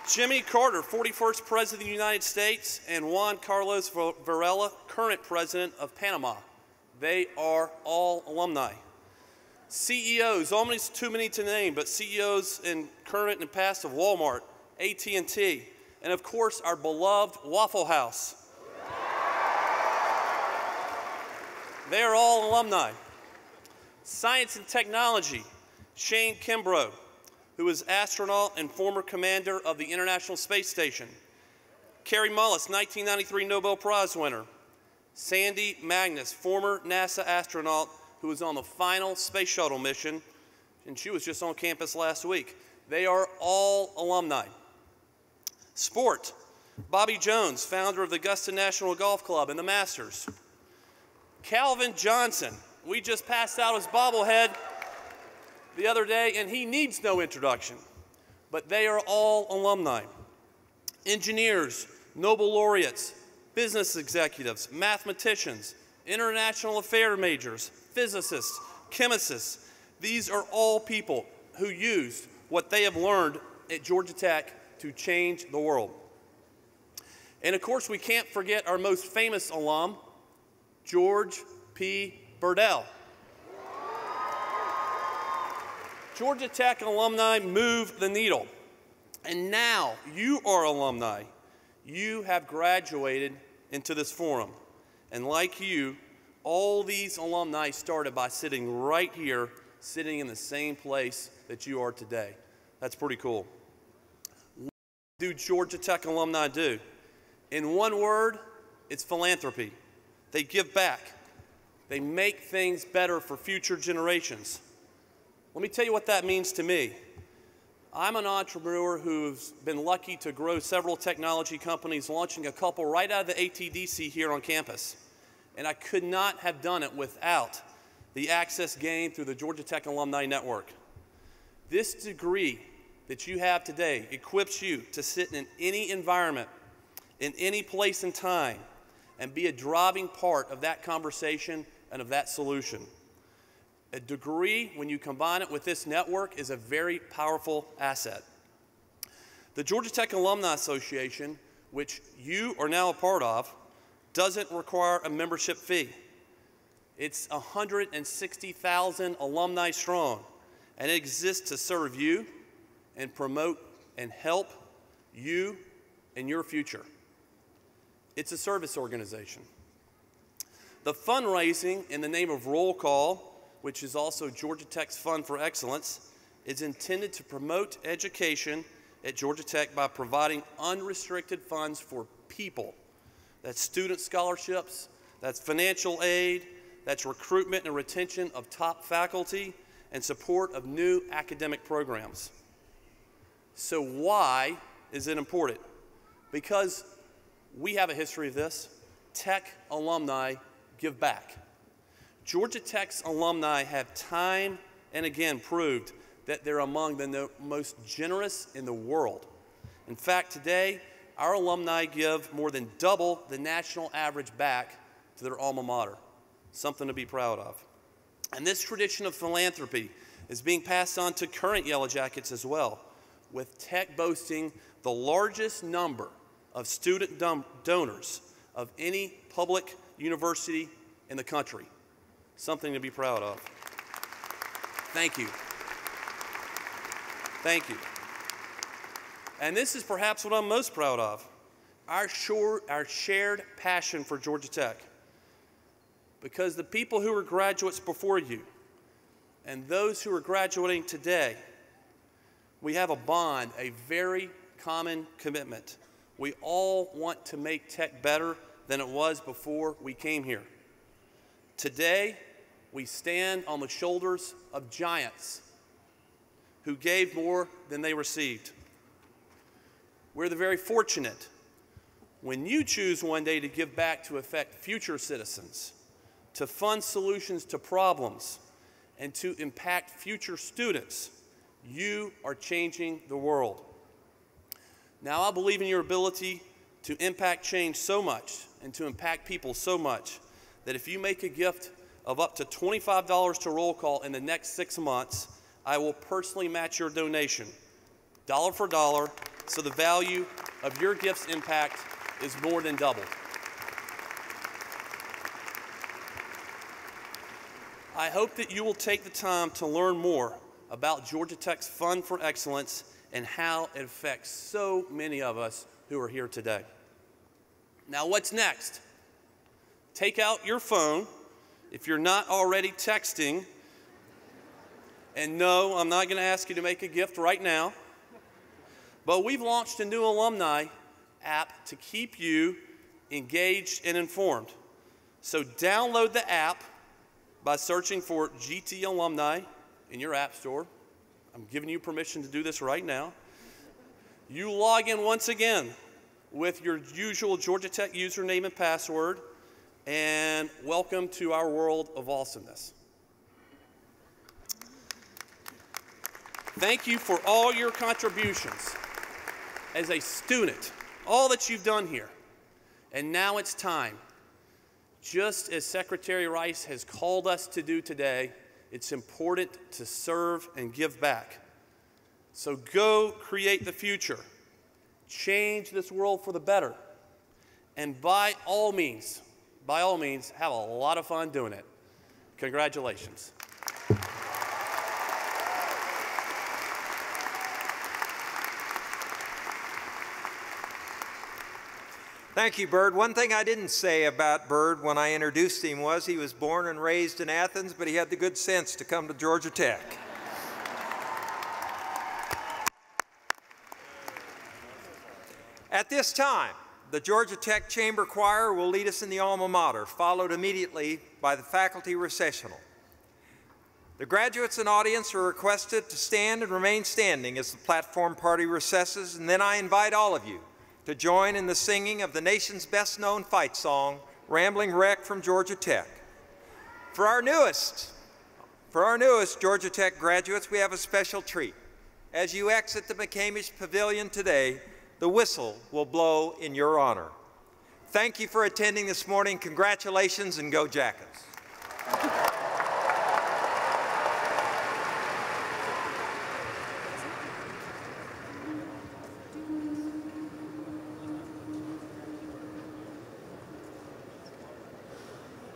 Jimmy Carter, 41st President of the United States, and Juan Carlos Varela, current President of Panama. They are all alumni. CEOs, almost too many to name, but CEOs in current and past of Walmart, AT&T, and of course our beloved Waffle House. They are all alumni. Science and technology, Shane Kimbrough, who is astronaut and former commander of the International Space Station. Carrie Mullis, 1993 Nobel Prize winner. Sandy Magnus, former NASA astronaut who was on the final space shuttle mission, and she was just on campus last week. They are all alumni. Sport, Bobby Jones, founder of the Augusta National Golf Club and the Masters. Calvin Johnson, we just passed out his bobblehead the other day, and he needs no introduction, but they are all alumni. Engineers, Nobel laureates, business executives, mathematicians, international affairs majors, physicists, chemists. These are all people who used what they have learned at Georgia Tech to change the world. And of course, we can't forget our most famous alum, George P. Burdell. Georgia Tech alumni move the needle. And now you are alumni. You have graduated into this forum. And like you, all these alumni started by sitting right here, sitting in the same place that you are today. That's pretty cool. What do Georgia Tech alumni do? In one word, it's philanthropy. They give back. They make things better for future generations. Let me tell you what that means to me. I'm an entrepreneur who's been lucky to grow several technology companies, launching a couple right out of the ATDC here on campus. And I could not have done it without the access gained through the Georgia Tech Alumni Network. This degree that you have today equips you to sit in any environment, in any place and time, and be a driving part of that conversation and of that solution. A degree, when you combine it with this network, is a very powerful asset. The Georgia Tech Alumni Association, which you are now a part of, doesn't require a membership fee. It's 160,000 alumni strong, and it exists to serve you and promote and help you and your future. It's a service organization. The fundraising in the name of Roll Call, which is also Georgia Tech's Fund for Excellence, is intended to promote education at Georgia Tech by providing unrestricted funds for people. That's student scholarships, that's financial aid, that's recruitment and retention of top faculty, and support of new academic programs. So why is it important? Because we have a history of this. Tech alumni give back. Georgia Tech's alumni have time and again proved that they're among the most generous in the world. In fact, today, our alumni give more than double the national average back to their alma mater. Something to be proud of. And this tradition of philanthropy is being passed on to current Yellow Jackets as well, with Tech boasting the largest number of student donors of any public university in the country. Something to be proud of. Thank you. Thank you. And this is perhaps what I'm most proud of, our shared passion for Georgia Tech. Because the people who were graduates before you and those who are graduating today, we have a bond, a very common commitment. We all want to make Tech better than it was before we came here. Today, we stand on the shoulders of giants who gave more than they received. We're the very fortunate when you choose one day to give back to affect future citizens, to fund solutions to problems, and to impact future students. You are changing the world. Now, I believe in your ability to impact change so much and to impact people so much that if you make a gift of up to $25 to Roll Call in the next 6 months, I will personally match your donation, dollar for dollar, so the value of your gift's impact is more than doubled. I hope that you will take the time to learn more about Georgia Tech's Fund for Excellence and how it affects so many of us who are here today. Now, what's next? Take out your phone if you're not already texting. And no, I'm not going to ask you to make a gift right now. But we've launched a new alumni app to keep you engaged and informed. So download the app by searching for GT Alumni in your app store. I'm giving you permission to do this right now. You log in once again with your usual Georgia Tech username and password, and welcome to our world of awesomeness. Thank you for all your contributions as a student, all that you've done here. And now it's time. Just as Secretary Rice has called us to do today, it's important to serve and give back. So go create the future. Change this world for the better. And by all means, have a lot of fun doing it. Congratulations. Thank you, Bird. One thing I didn't say about Bird when I introduced him was he was born and raised in Athens, but he had the good sense to come to Georgia Tech. At this time, the Georgia Tech Chamber Choir will lead us in the alma mater, followed immediately by the faculty recessional. The graduates and audience are requested to stand and remain standing as the platform party recesses, and then I invite all of you to join in the singing of the nation's best-known fight song, Rambling Wreck from Georgia Tech. For our newest Georgia Tech graduates, we have a special treat. As you exit the McCamish Pavilion today, the whistle will blow in your honor. Thank you for attending this morning. Congratulations, and go Jackets.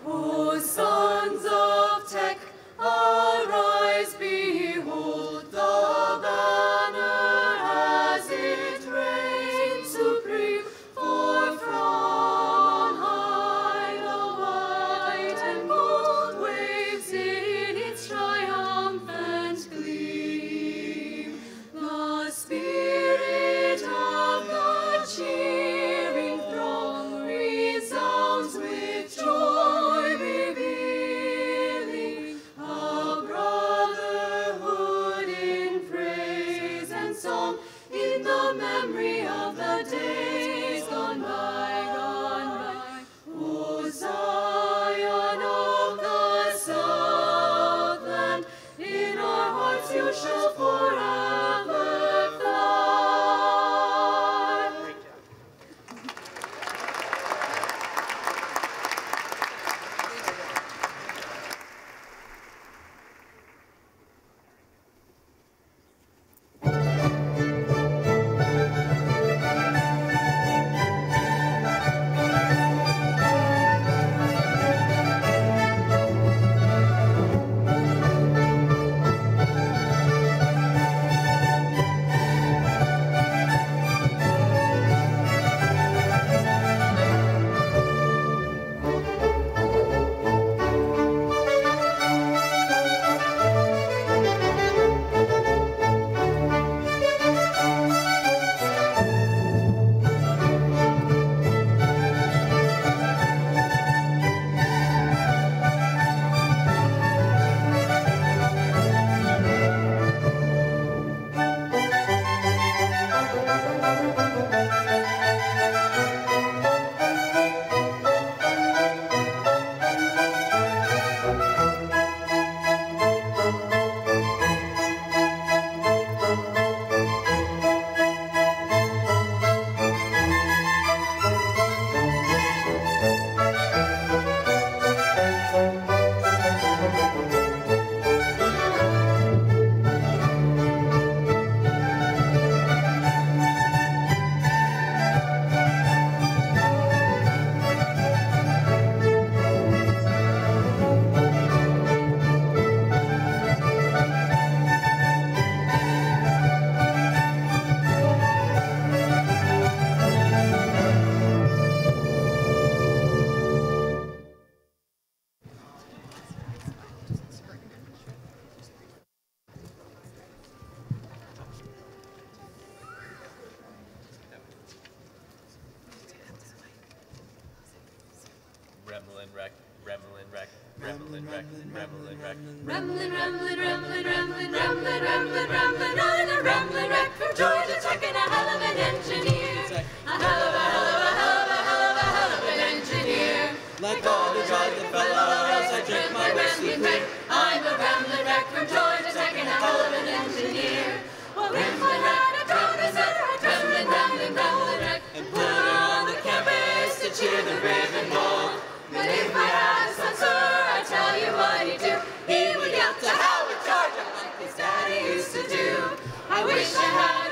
O sons of Tech, arise, behold the banner as it reigns supreme, for from on high the white and memory of the days gone by, gone by. O Zion of the Southland, in our hearts you shall forever fly. Ramblin', ramblin', on a ramblin' wreck from Georgia Tech, and a hell of an engineer. A hell of an engineer. Like all the drunken fellows, I drink my whiskey quick. I'm a ramblin' wreck from Georgia Tech, and a hell of an engineer. Well, if I had a crown, I said I'd ramblin' wreck, and put her on the campus to cheer the Raven Ball. But if I had a son, sir, I'd tell you what he'd do. He would yell to hell with Georgia like his daddy used to do. I wish I had